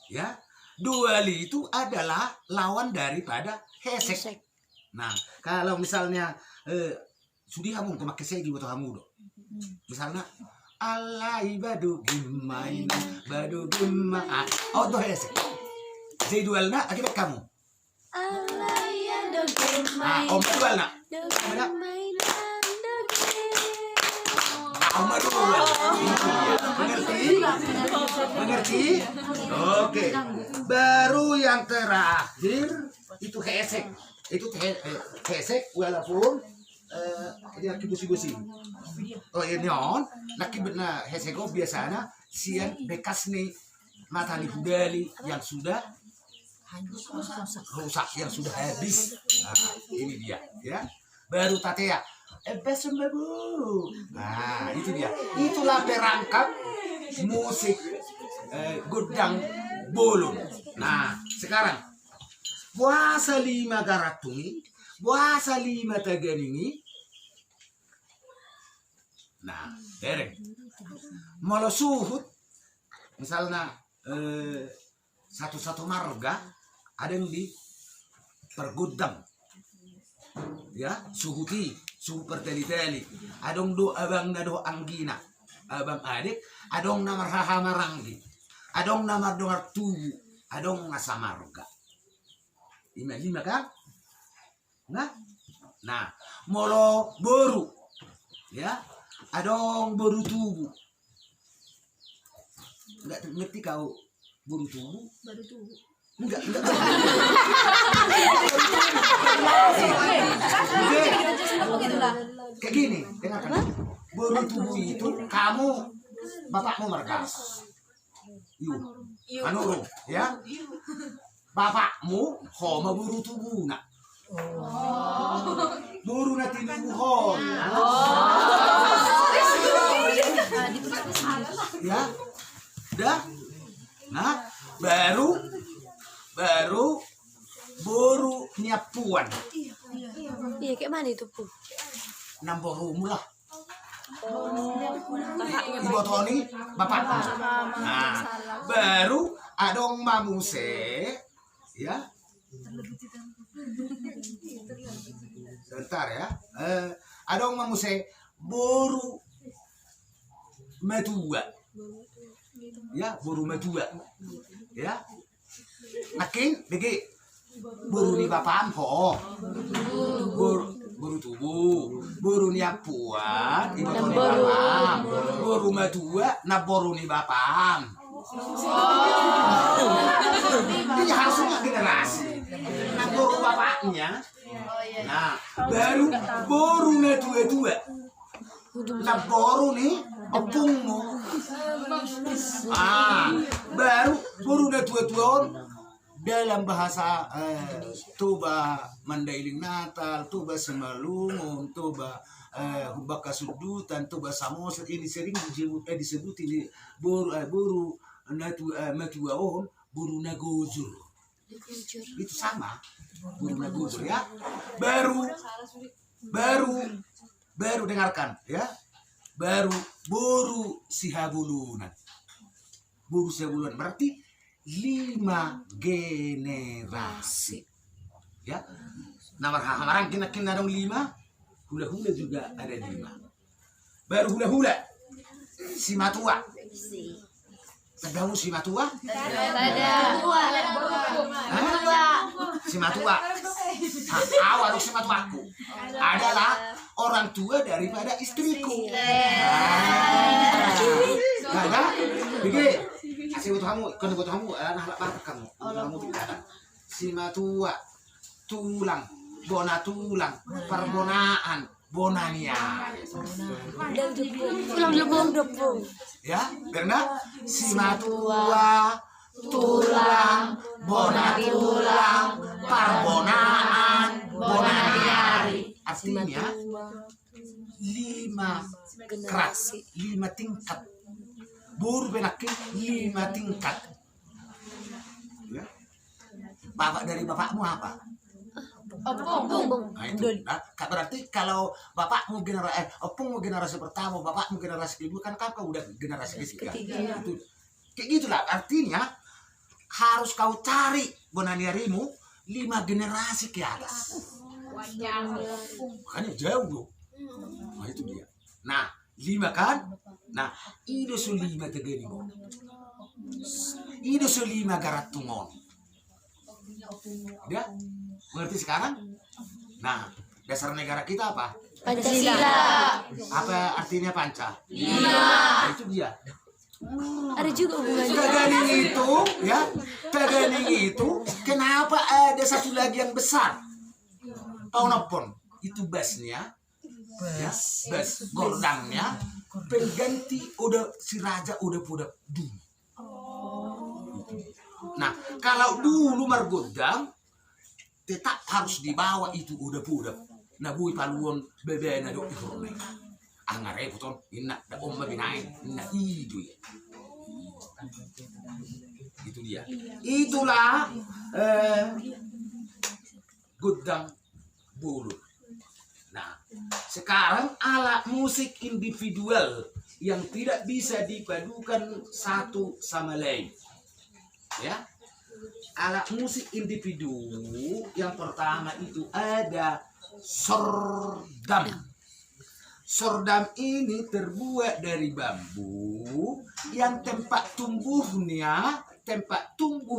ya. Duel itu adalah lawan daripada hesek. Nah, kalau misalnya sudah kamu memakai segi buat kamu do. Misalnya alai badu gimain badu gima. Oh tuh hesek. Jadi duel nak akibat kamu. Alai ado gimain. Om duel nak. Mana? Om duel. Mengerti? Oke. Baru yang terakhir itu hesek. Itu hesek walaupun dia kibusi-busi. Oh ini on, nakibna hesek biasanya sian bekas nih matali hudali yang sudah rusak, yang sudah habis. Nah, ini dia, ya. Baru tatea. Besok babu. Nah, itu dia. Itulah perangkap musik gudang bolong. Nah, sekarang puasa 5 garatungi, puasa 5 taganingi. Nah, dereng. Malah suhut, misalnya satu marga ada yang di pergudang, ya suhuti, suhu perteli-teli. Adong do abang nado anggina, abang adik, adong namar hahamaranggi, adong namar dongar tubu, adong ngasamarga. 5 kan? Nah, molo boru, ya, adong boru tubu. Enggak ngerti kau boru tubu? Baru tuh. Enggak. Kayak gini, dengarkan. Boru tubu itu kamu bapakmu mergas. Anurung, ya. Bapakmu homa buru tubuh nak. Buru na tinubuhon. Ya, dah. Nah, baru buru nyapuan. Iya, kayak mana itu, Bu? Nambah rumah lah. Ibu Tony, bapakmu. Nah, baru adong mamuse, ya. Sebentar ya. Adong mamuse boru metua. Ya, boru metua. Ya. Naking degi boru ni bapam ho. Boru tubuh, boru ni apuan, ibu Tony bapam. Boru metua na boru ni bapam. Ini harusnya generasi. Nah, boru bapaknya. Nah, baru boru na tua. Nah, boru nih opungmu. Baru boru na tua dalam bahasa Toba Mandailing Natal, Toba Semalungun, Toba Hubaka Sudutan, Toba Samosa, ini sering disebut ini boru matuaon, boru nagojur. Itu sama, boru nagojur ya. Baru dengarkan ya. Baru boru sihabulunan. Boru sihabulunan berarti 5 generasi. Ya. Namar hamarang kina dong 5. Hula-hula juga ada 5. Baru hula-hula si matua. Tadamu si matua? Ada. Si matua. Awal si matuaku adalah orang tua daripada istriku. Nah, begini. Kasih butuh kamu, kan butuh kamu, anak bapak kamu. Kamu tidak. Si matua, tulang, bona tulang, perbonaan, bonania. Pulang debong. Ya, karena si matua, tulang, bona tulang, perbonaan, bonania. Artinya 5 keras, 5 tingkat. Buru penakin 5 tingkat. Ya. Bapak dari bapakmu apa? Opung. Nah, itu. Nah, berarti kalau bapakmu opungmu generasi pertama, bapakmu generasi kedua, kan kau udah generasi ketiga. Itu. Kayak gitulah artinya harus kau cari bonaniarimu 5 generasi ke atas. Makanya jauh loh. Nah itu dia. Nah 5 kan? Nah ido su 5 tegeni mo. Ido su 5 garatungon. Ya? Mengerti sekarang? Nah dasar negara kita apa? Pancasila. Apa artinya panca? 5. Nah, itu dia. Ada juga hubungannya. Teganing itu, ya, teganing itu, kenapa ada satu lagi yang besar? Tahu nopon? Itu basnya, ya, bas, gordangnya, pengganti udah si raja udah dulu. Nah, kalau dulu margodang, tetap harus dibawa itu udah Nah, bui paluon bebe na do ikorne. Angare puton inna da omma binain inna itu ya. Itu dia. Itulah gudang bulu. Nah, sekarang alat musik individual yang tidak bisa dipadukan satu sama lain. Ya. Alat musik individu yang pertama itu ada sordam. Sordam ini terbuat dari bambu yang tempat tumbuh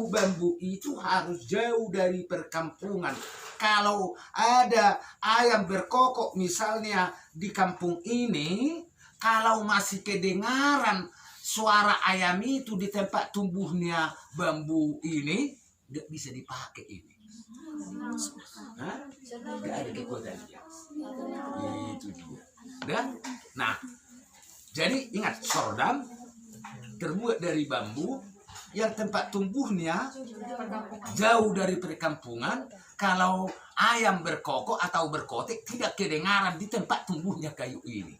bambu itu harus jauh dari perkampungan. Kalau ada ayam berkokok misalnya di kampung ini, kalau masih kedengaran suara ayam itu di tempat tumbuhnya bambu ini, nggak bisa dipakai ini. Nggak ada kekuatannya. Itu dia. Dan, nah, jadi ingat sordam terbuat dari bambu yang tempat tumbuhnya jauh dari perkampungan. Kalau ayam berkokok atau berkotek tidak kedengaran di tempat tumbuhnya kayu ini,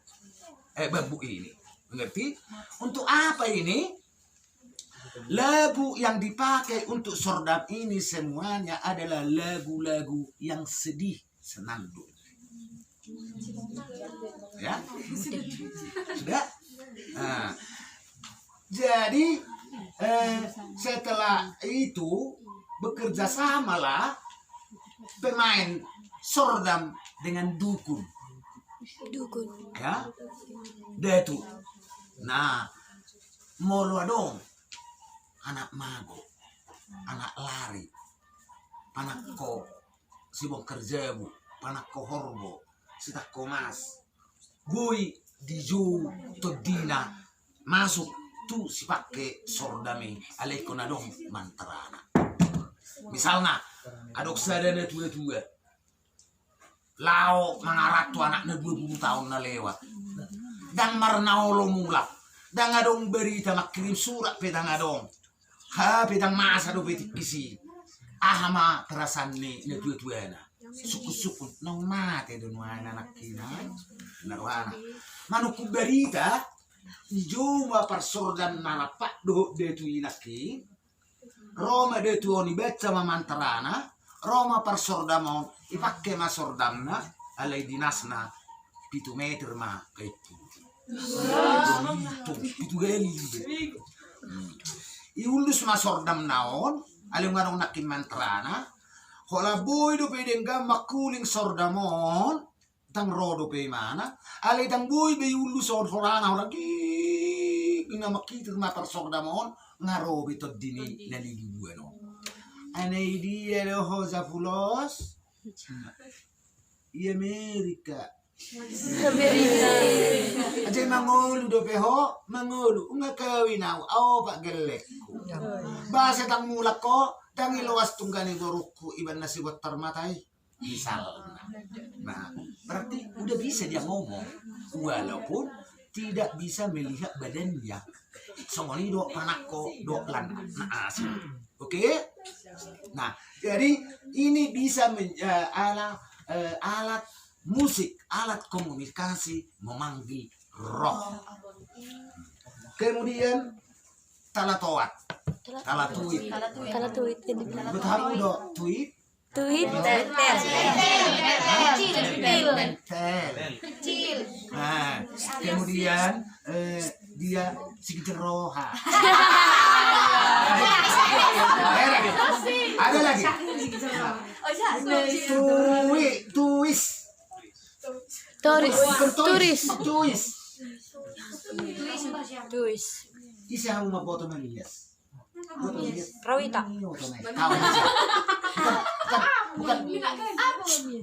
bambu ini. Mengerti? Untuk apa ini? Lagu yang dipakai untuk sordam ini semuanya adalah lagu-lagu yang sedih, senandung. Ya, sudah. Nah, jadi setelah itu bekerja samalah pemain sordam dengan dukun. Ya, detu. Nah, molo dong. Anak mago, anak lari, panak ko, sibong kerja bu, panak ko horbo, sitak ko mas, boy diju todina masuk tu si pakai sordame, aleko na dong mantarana. Misalnya, adok sadana tua-tua, lao mangaratu anak na 20 tahun na lewat, dan marnaolo mulak, dan adong berita makirim surat pedang adong. Pedang masa do betik isi ahama perasaan ni tua-tuana suku-suku nang mate do nuana nakina narwana manuku berita juma persordam nalapak do de tu inaki Roma de tu oni becca mamantarana Roma persordamon ipakke ma sordamna alai dinasna 7 meter ma kaitu itu geli iulus masordam naon aling manong nakin mantrana hola boy do pedeng gamma kuling sordamon tang rodo pe mana ale tang boy be ulus on horana lagi ina makita maparsok damon ngarobi to dini nalilibuan. Anay dia lo hoza pulos. I Amerika. Aja mangulu do peho, mangulu unga kawinaw aw pak gelekku. Bahasa tang mulak ko, tang iluwas tunggani boruku iban nasi buat termatai. Misalnya. Nah, berarti udah bisa dia ngomong walaupun tidak bisa melihat badannya. Soalnya dok panakko, dok lan. Nah, oke? Nah, jadi ini bisa alat musik, alat komunikasi memanggil roh. Kemudian talatoat, talatuit. Kalau tuit ini bilang Betul dok, tuit. tuit tel. Kecil. Nah, kemudian dia sigeroha. Ada lagi. Tuis. Tuis. Isa ang maboto manias. Rawita.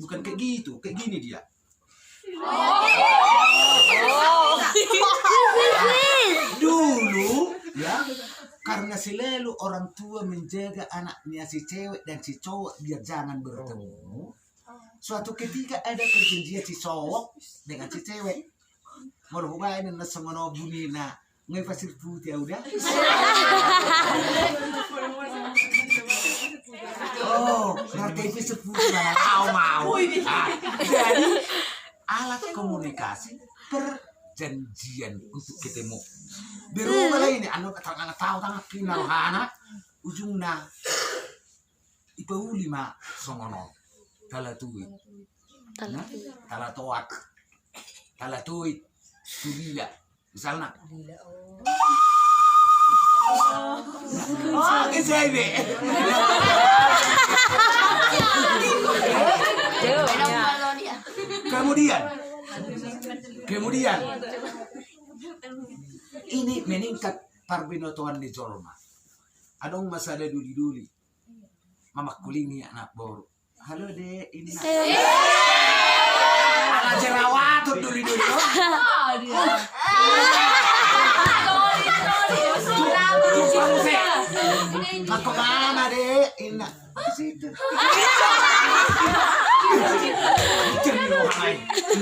Bukan kayak gitu, kayak gini dia. Dulu ya, karena selalu orang tua menjaga anaknya si cewek dan si cowok biar jangan bertemu. Suatu ketika ada perjanjian si cowok dengan si cewek. Mau lupain na semono bunina ngai pasir putih udah. Oh, ngerti pasir putih mana mau. Jadi alat komunikasi perjanjian untuk ketemu. Berubah lah ini, anu kata tahu tangan kinarhana ujungna ipauli ma songono talatuit, talatoat, talatuit, tulila, misalnya. Oh, kesini. Kemudian ini meningkat parbinotoan di Jolma. Adong masada duli-duli. Mamak kulingi anak baru. Halo dek, ini nak. Anak jerawat duli-duli. Mau kemana dek? Ini di situ.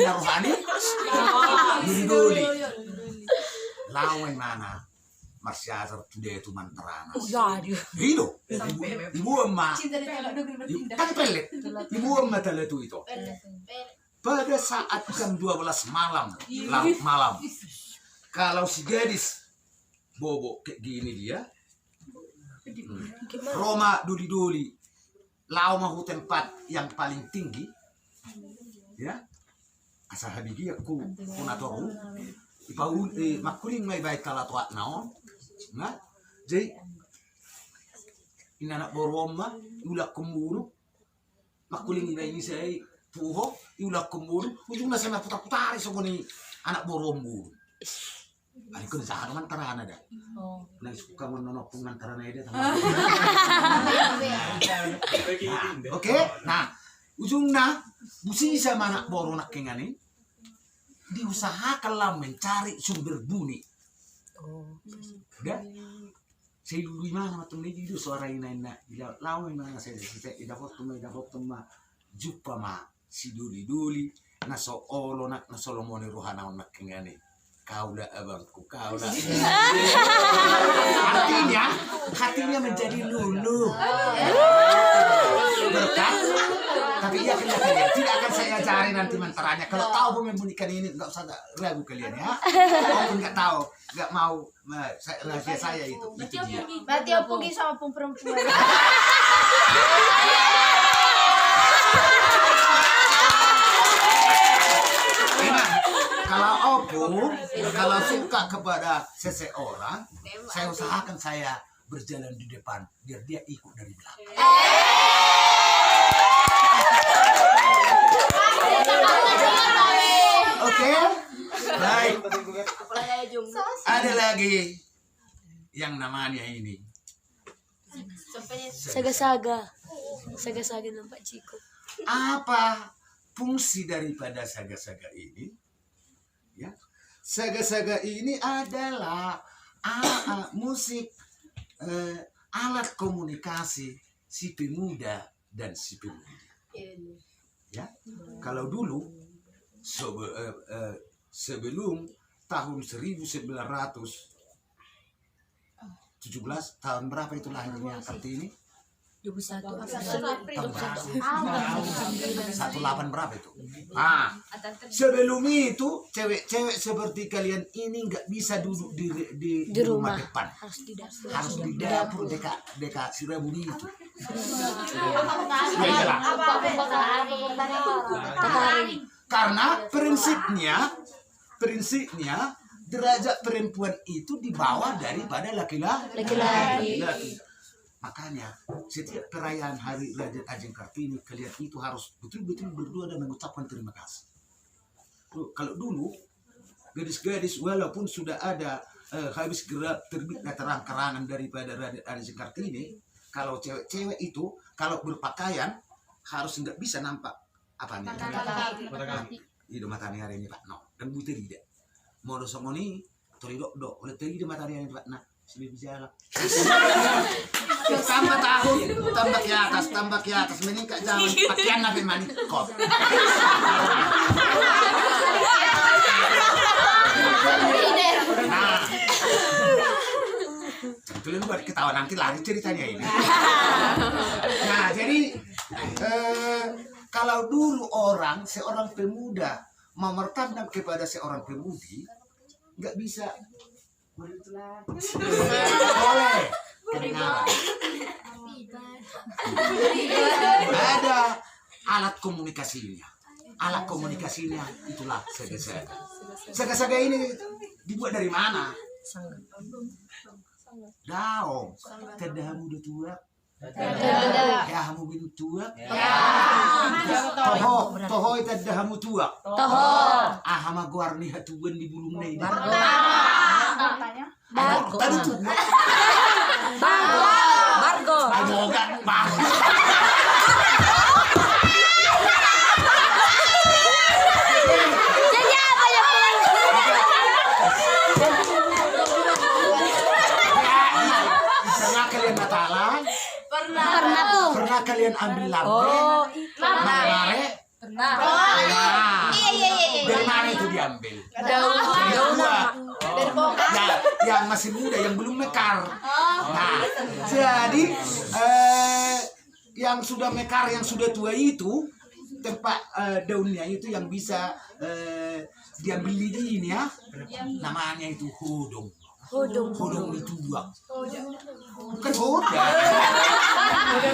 Rohani. Duli-duli. Lawan mana? Masyarakat today itu mantrana. Hidup. Ibu emak. Kan pelet. Ibu emak itu. Pada saat jam 12 malam. Kalau si gadis bobo kayak gini dia. Roma duli-duli. Lau mahu tempat yang paling tinggi. Ya. Asa habigi aku kunatoru. Ipaul makuling may baik kala tuat naon. Nah, jadi inanak boroma ulak kemburu. Makuling ina ini saya puho ulak kemburu. Ujungnya saya putar-putar sogoni anak borombu. Ani kun sa man tarana da. Nang suka menonopung tarana ida tama. Oke, nah ujungnya busisa mana boro nak kengani. Diusahakanlah mencari sumber bunyi. Udah? Saya dulu mana matung lagi itu suara ini nak. Bila lawan mana saya dapat tuma jumpa ma si duli naso olo nak naso lomone rohana nak kengani. Kaulah abangku, kaulah. Hatinya menjadi lulu. Berkat. Tapi ia tidak akan saya cari nanti mantaranya. Kalau tahu membunyikan ini, nggak usah ragu kalian ya. Kalau nggak tahu, nggak mau rahasia saya itu. Berarti aku pergi sama perempuan. Kalau kalau suka kepada seseorang, saya usahakan saya berjalan di depan biar dia ikut dari belakang. Oke? Baik, Kepala jum. ada lagi yang namanya ini. Sampai Saga-saga. Saga-saga ng Pak Chico. Apa fungsi daripada saga-saga ini? Ya, saga-saga ini adalah musik, alat komunikasi si pemuda dan si pemudi. Ya, kalau dulu sebelum tahun 1917, tahun berapa itu lahirnya Kartini? 21. Tahun berapa? 18 berapa itu? Nah, sebelum itu cewek-cewek seperti kalian ini nggak bisa duduk di rumah depan, Harus di dapur. harus di dapur dekat Sirabudi itu. Karena prinsipnya derajat perempuan itu di bawah daripada laki-laki. Makanya setiap perayaan hari Raja Ajeng Kartini kalian itu harus betul-betul berdoa dan mengucapkan terima kasih. Kalau dulu gadis-gadis walaupun sudah ada habis gerak terbitnya terang-terangan daripada Raja Ajeng Kartini, kalau cewek-cewek itu kalau berpakaian harus nggak bisa nampak apa nih? Itu matanya hari ini Pak. No, dan butir tidak. Mau dosongoni tori dok oleh tadi matanya hari ini Pak. Nah, sudah bicara. Tambah tahun, tambah ke atas, meningkat jauh, pakaian nabi manikot. Nah, kalian buat ketawa nanti lari ceritanya ini. Nah, jadi kalau dulu seorang pemuda memertandang kepada seorang pemudi, nggak bisa. Boleh. Kedengaran. Ada alat komunikasinya. Alat komunikasinya itulah saga-saga. Saga-saga ini dibuat dari mana? Daong. Tadahamu udah tua. Tadahamu bin tua. Toho itu tadahamu tua. Ahama guarni hatuan di bulung nai. Bargo. Tadi tua. Bargo. Amoga, bagus. Jadi apa ya? Pernah kalian batalan? Pernah tuh. Pernah kalian ambil lambe? Oh, Mare? pernah. Nah, dari mana itu diambil? Daun. Dari buah. Ya, yang masih muda, yang belum mekar. Nah, jadi yang sudah mekar, yang sudah tua itu tempat daunnya itu yang bisa diambil lidi ini ya, namanya itu hodong. Hodong itu buah, bukan hodong.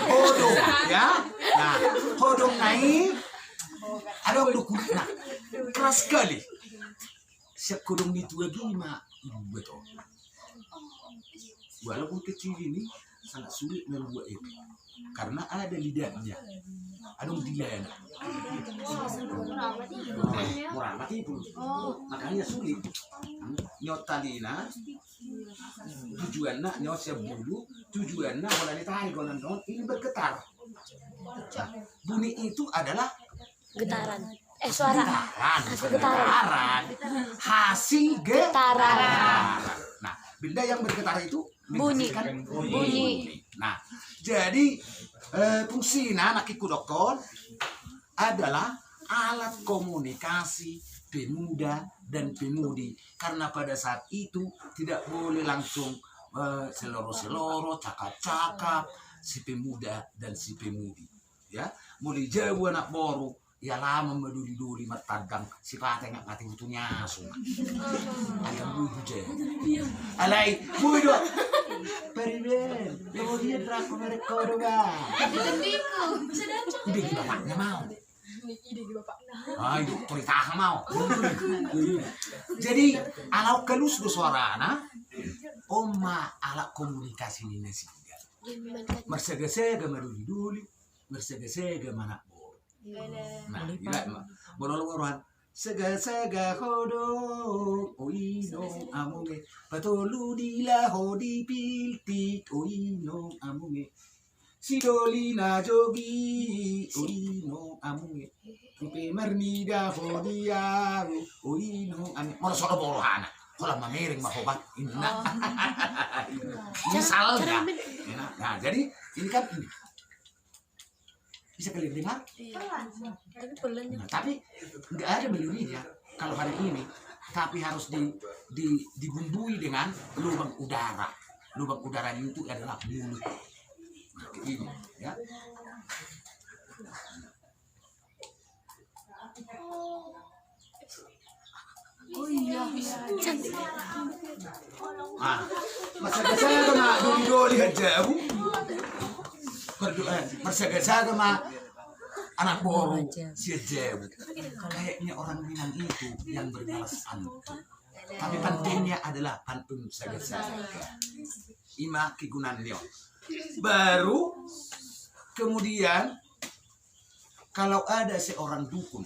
Hodong ya. Nah, hodong naik, ada yang kulit, nah keras sekali. Siap kodong itu lagi mak ibu betul. Walaupun kecil ini sangat sulit membuat itu karena ada lidahnya. Ada lidahnya. Murah mati itu. Makanya sulit. Nyot talina tujuannya nyot sebulu tujuannya mulai ditarik gonon ini bergetar. Bunyi itu adalah Getaran. Suara. Getaran. Hasil getaran. Nah, benda yang bergetar itu Bunyi. bunyi. Nah, jadi fungsinya anak ikudokon adalah alat komunikasi pemuda dan pemudi. Karena pada saat itu tidak boleh langsung seloro-seloro, cakap-cakap si pemuda dan si pemudi. Ya, mulai jauh anak baru. Ya lama meduli-duli matadang sifatnya nggak mati butuhnya asung ayam bubu je alai bubu periben kemudian raku mereka doang ide bapaknya mau ayo perintah mau jadi alau kelus do suara anak oma alat komunikasi ini sih mersega-sega meduli-duli mersega-sega mana. Nah, gila, bolong-bolongan Saga hodong oinong amunge patolu dila hodi piltik oinong amunge sidolina jogi oinong amunge Ipe marnida hodiaru oinong amunge mono sono borohana kolam mamiring mahobat inna misalnya nah jadi ini kan ini bisa kalian dengar. Tapi pelan Nah, tapi nggak ada melodinya kalau hari ini, tapi harus dibumbui dengan lubang udara. Lubang udaranya itu adalah mulut. Nah, kayak ini, ya. Oh iya, cantik. Ah, masaga-saga ma doli-doli aja, Bu. Masaga-saga ma anak boru si Jew. Kayaknya orang Minang itu yang berbalas pantun. Tapi pantunnya adalah pantun saga-saga. Ima kigunannya. Baru kemudian kalau ada seorang dukun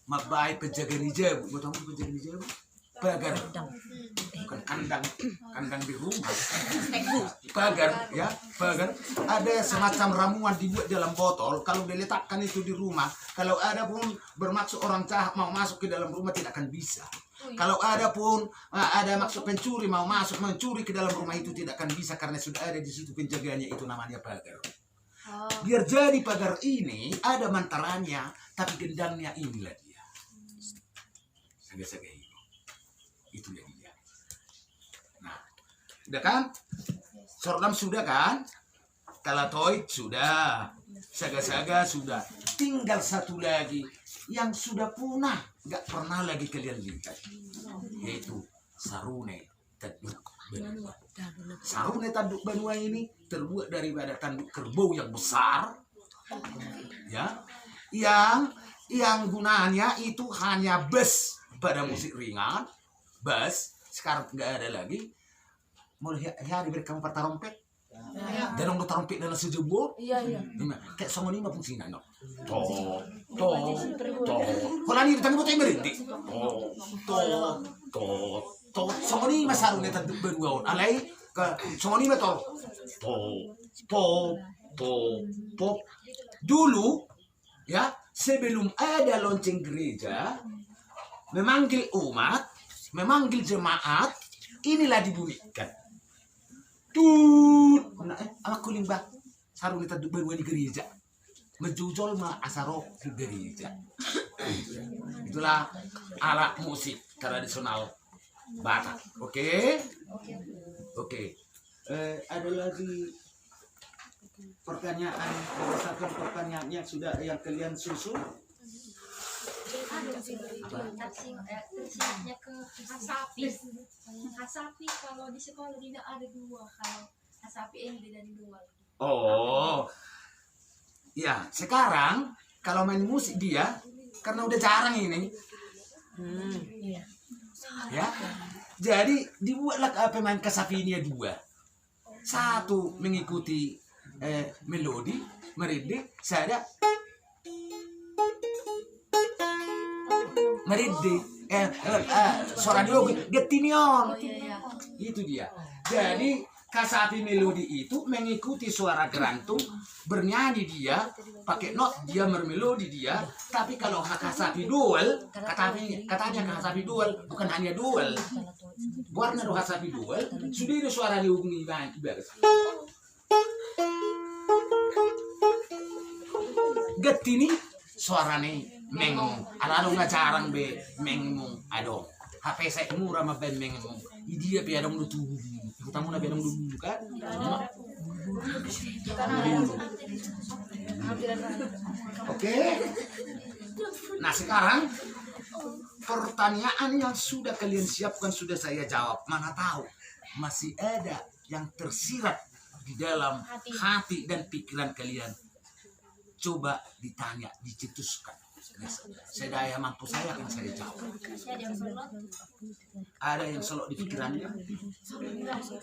mabai penjaga Jew, mau tahu penjaga Jew? Pagar, bukan kandang di rumah. Pagar, ya, pagar. Ada semacam ramuan dibuat dalam botol. Kalau diletakkan itu di rumah, kalau ada pun bermaksud orang jahat mau masuk ke dalam rumah tidak akan bisa. Kalau ada pun ada maksud pencuri mau masuk mencuri ke dalam rumah itu tidak akan bisa karena sudah ada di situ penjaganya itu namanya pagar. Biar jadi pagar ini ada mantarannya, tapi gendangnya inilah dia. Saga-saga itu yang dia. Nah, udah kan? Sordam sudah kan? Kalatoid sudah. Saga-saga sudah. Tinggal satu lagi yang sudah punah, nggak pernah lagi kalian lihat, yaitu Sarune Tanduk Benua. Sarune Tanduk Benua ini terbuat daripada tanduk kerbau yang besar, ya, yang gunanya itu hanya bes pada musik ringan. Bas, sekarang nggak ada lagi. Mau hari berkamu tarompet, dan orang tarompet dalam sejebur. Iya. Kayak sama lima pun sih nano. Toh. Kalau ini kita mau tanya berhenti. Toh. Sama lima sarungnya tanduk beruang. Alai ke sama lima toh. Toh. Dulu, ya, sebelum ada lonceng gereja, memanggil umat. Memanggil jemaat, inilah dibunyikan. Tut, aku limbah sarung kita berdua di gereja, menjujol ma asaro ke gereja. Itulah alat musik tradisional Batak. Oke. Ada lagi pertanyaan berdasarkan pertanyaannya sudah yang kalian susun. Tersiapnya ke Hasapi kalau di sekolah tidak ada dua, kalau Hasapi ini dari dua. Oh, ya sekarang kalau main musik dia karena udah jarang ini, ya. Jadi dibuatlah pemain kasapinya dua, satu mengikuti melodi, meride, saya meride suara dia getinion itu dia. Jadi kasapi melodi itu mengikuti suara gerantung, bernyanyi dia pakai not, dia bermelodi dia. Tapi kalau kasapi duel, katanya kasapi duel bukan hanya duel, warna kasapi duel sudah ada suara dihubungi ibarat getini suarane mengong, alalo nga jarang be mengong ado. HP saya murah mah ben mengong. Dia be adong lu tubuh. Kita muna be adong lu kan? Oke. Nah, sekarang pertanyaan yang sudah kalian siapkan sudah saya jawab. Mana tahu masih ada yang tersirat di dalam hati dan pikiran kalian. Coba ditanya, dicetuskan. Saya daya mampu saya akan saya jawab. Ada yang selok di pikirannya?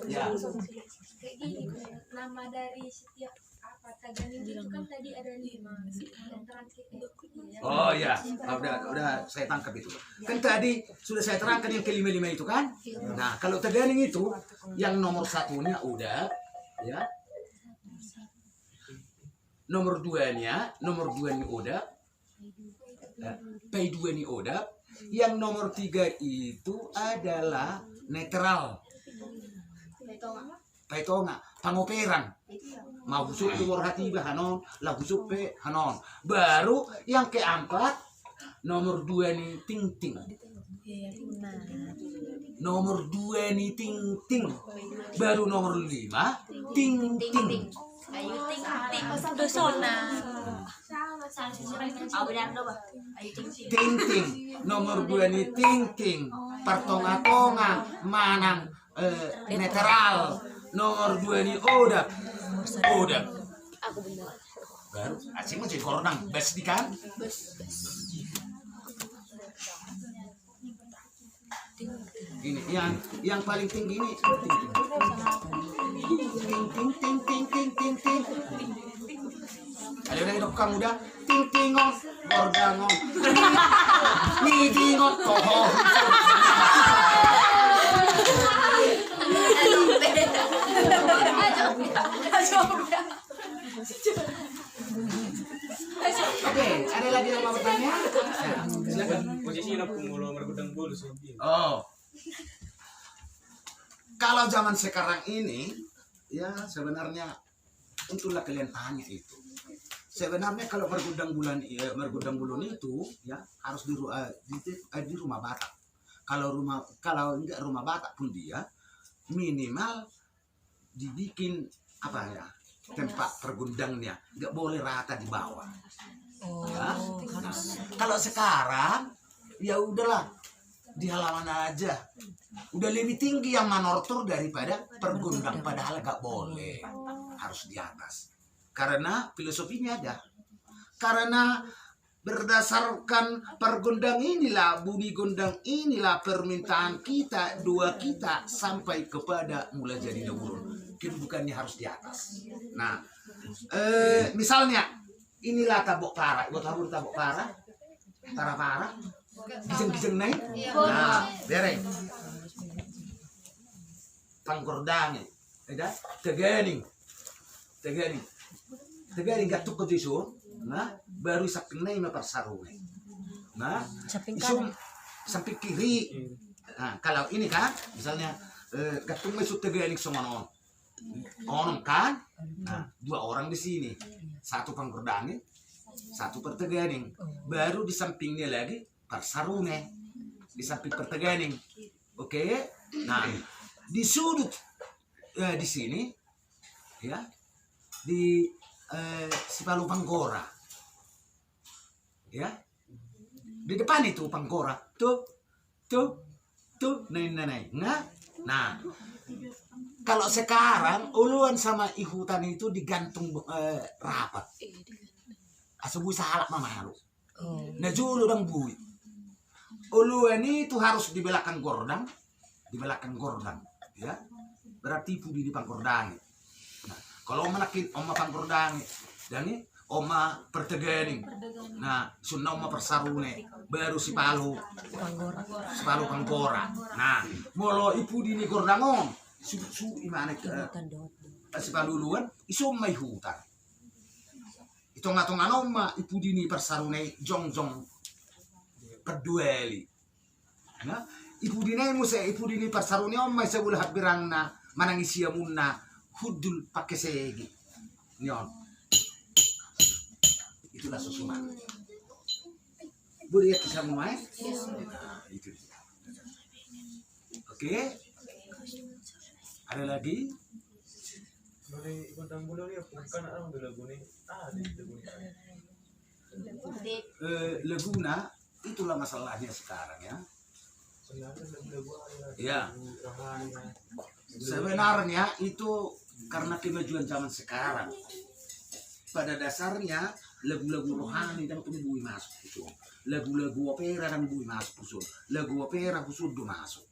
Ya. Kayak gini, nama dari setiap apa agan itu kan tadi ada 5 yang terakhir. Oh ya, udah saya tangkap itu. Kan tadi sudah saya terangkan yang kelima-lima itu kan. Nah, kalau teganing itu yang nomor satunya udah, ya. Nomor duanya udah. P2 ini udah. Yang nomor 3 itu adalah netral. Paitonga, pangoperan. Mau busuk luar hati hanon, lah busuk pe hanon. Baru yang keempat nomor 2 nih ting ting. Nomor 2 nih ting ting. Baru nomor 5 ting ting. Ayu ting ting udah sona. Oh benar doh, ayu ting ting. Ting ting. Nomor 2 nih ting ting. Pertonga-tonga manang netral. Nomor 2 nih udah. Aku benar. Baru acing mau jadi kornang bes di kan. Ini yang paling tinggi ini ting. Ada udah hidup kamu udah ting tingon gordangon ni dingot kohong. Oke, ada lagi yang mau bertanya? Silakan. Posisinya pengulo mergudang bulu sih. Oh, kalau zaman sekarang ini, ya sebenarnya untunglah kalian tanya itu. Sebenarnya kalau mergudang bulun itu, ya harus di rumah Batak. Kalau enggak rumah Batak pun dia minimal dibikin apa ya tempat pergundangnya nggak boleh rata di bawah. Ya. Nah, kalau sekarang ya udahlah di halaman aja. Udah lebih tinggi yang manortor daripada pergundang, padahal nggak boleh, harus di atas. Karena filosofinya ada. Karena berdasarkan pergundang inilah, bunyi gundang inilah permintaan kita, doa kita sampai kepada mulai jadi dahulu. Bukannya harus di atas. Nah, misalnya inilah tabok para, buat tabur tabok para gijeng-gijeng naik. Nah, dereng. Panggordangnya, ada teganing gatuk ke tisu. Nah, baru sakinay maparsarungan. Nah, isum sampai kiri. Nah, kalau ini kan, misalnya gatung masuk teganing somanon. Onom kan? Nah, 2 orang di sini. Satu panggordangnya, satu perteganing. Baru di sampingnya lagi parsarungan. Di samping perteganing. Oke? Nah, di sudut di sini ya. Di Sipalu Panggora. Ya. Di depan itu Panggora. Tuh. Naik. Nah. Kalau sekarang uluan sama ihutan itu digantung rapat. Asabu sahalak mamalu. Nah julu dang bui. Uluan itu harus di belakang gordang. Ya. Berarti pudi di panggordang. Nah, kalau oma panggordang dan ini oma perteganing. Nah, sunna oma persarune baru si palu panggora. Nah, molo ipu di gordangon su imane si paluluan iso mai hutan. Itu ngatongan oma ipu di persarune jongjong perdueli. Nah, ipu di persarune oma sebulah habirangna manangisia munna hudul pakai segi. Nyon. Itulah susunan. Boleh kita mulai? Nah, itu. Oke. Ada lagi? Boleh gudang bulu ya, bukan orang udah lagu nih. Laguna itulah masalahnya sekarang ya. Ya. Sebenarnya itu karena kemajuan zaman sekarang. Pada dasarnya lagu-lagu rohani dan bui masuk usul. Lagu-lagu opera dan bui masuk usul. Lagu opera usul do masuk.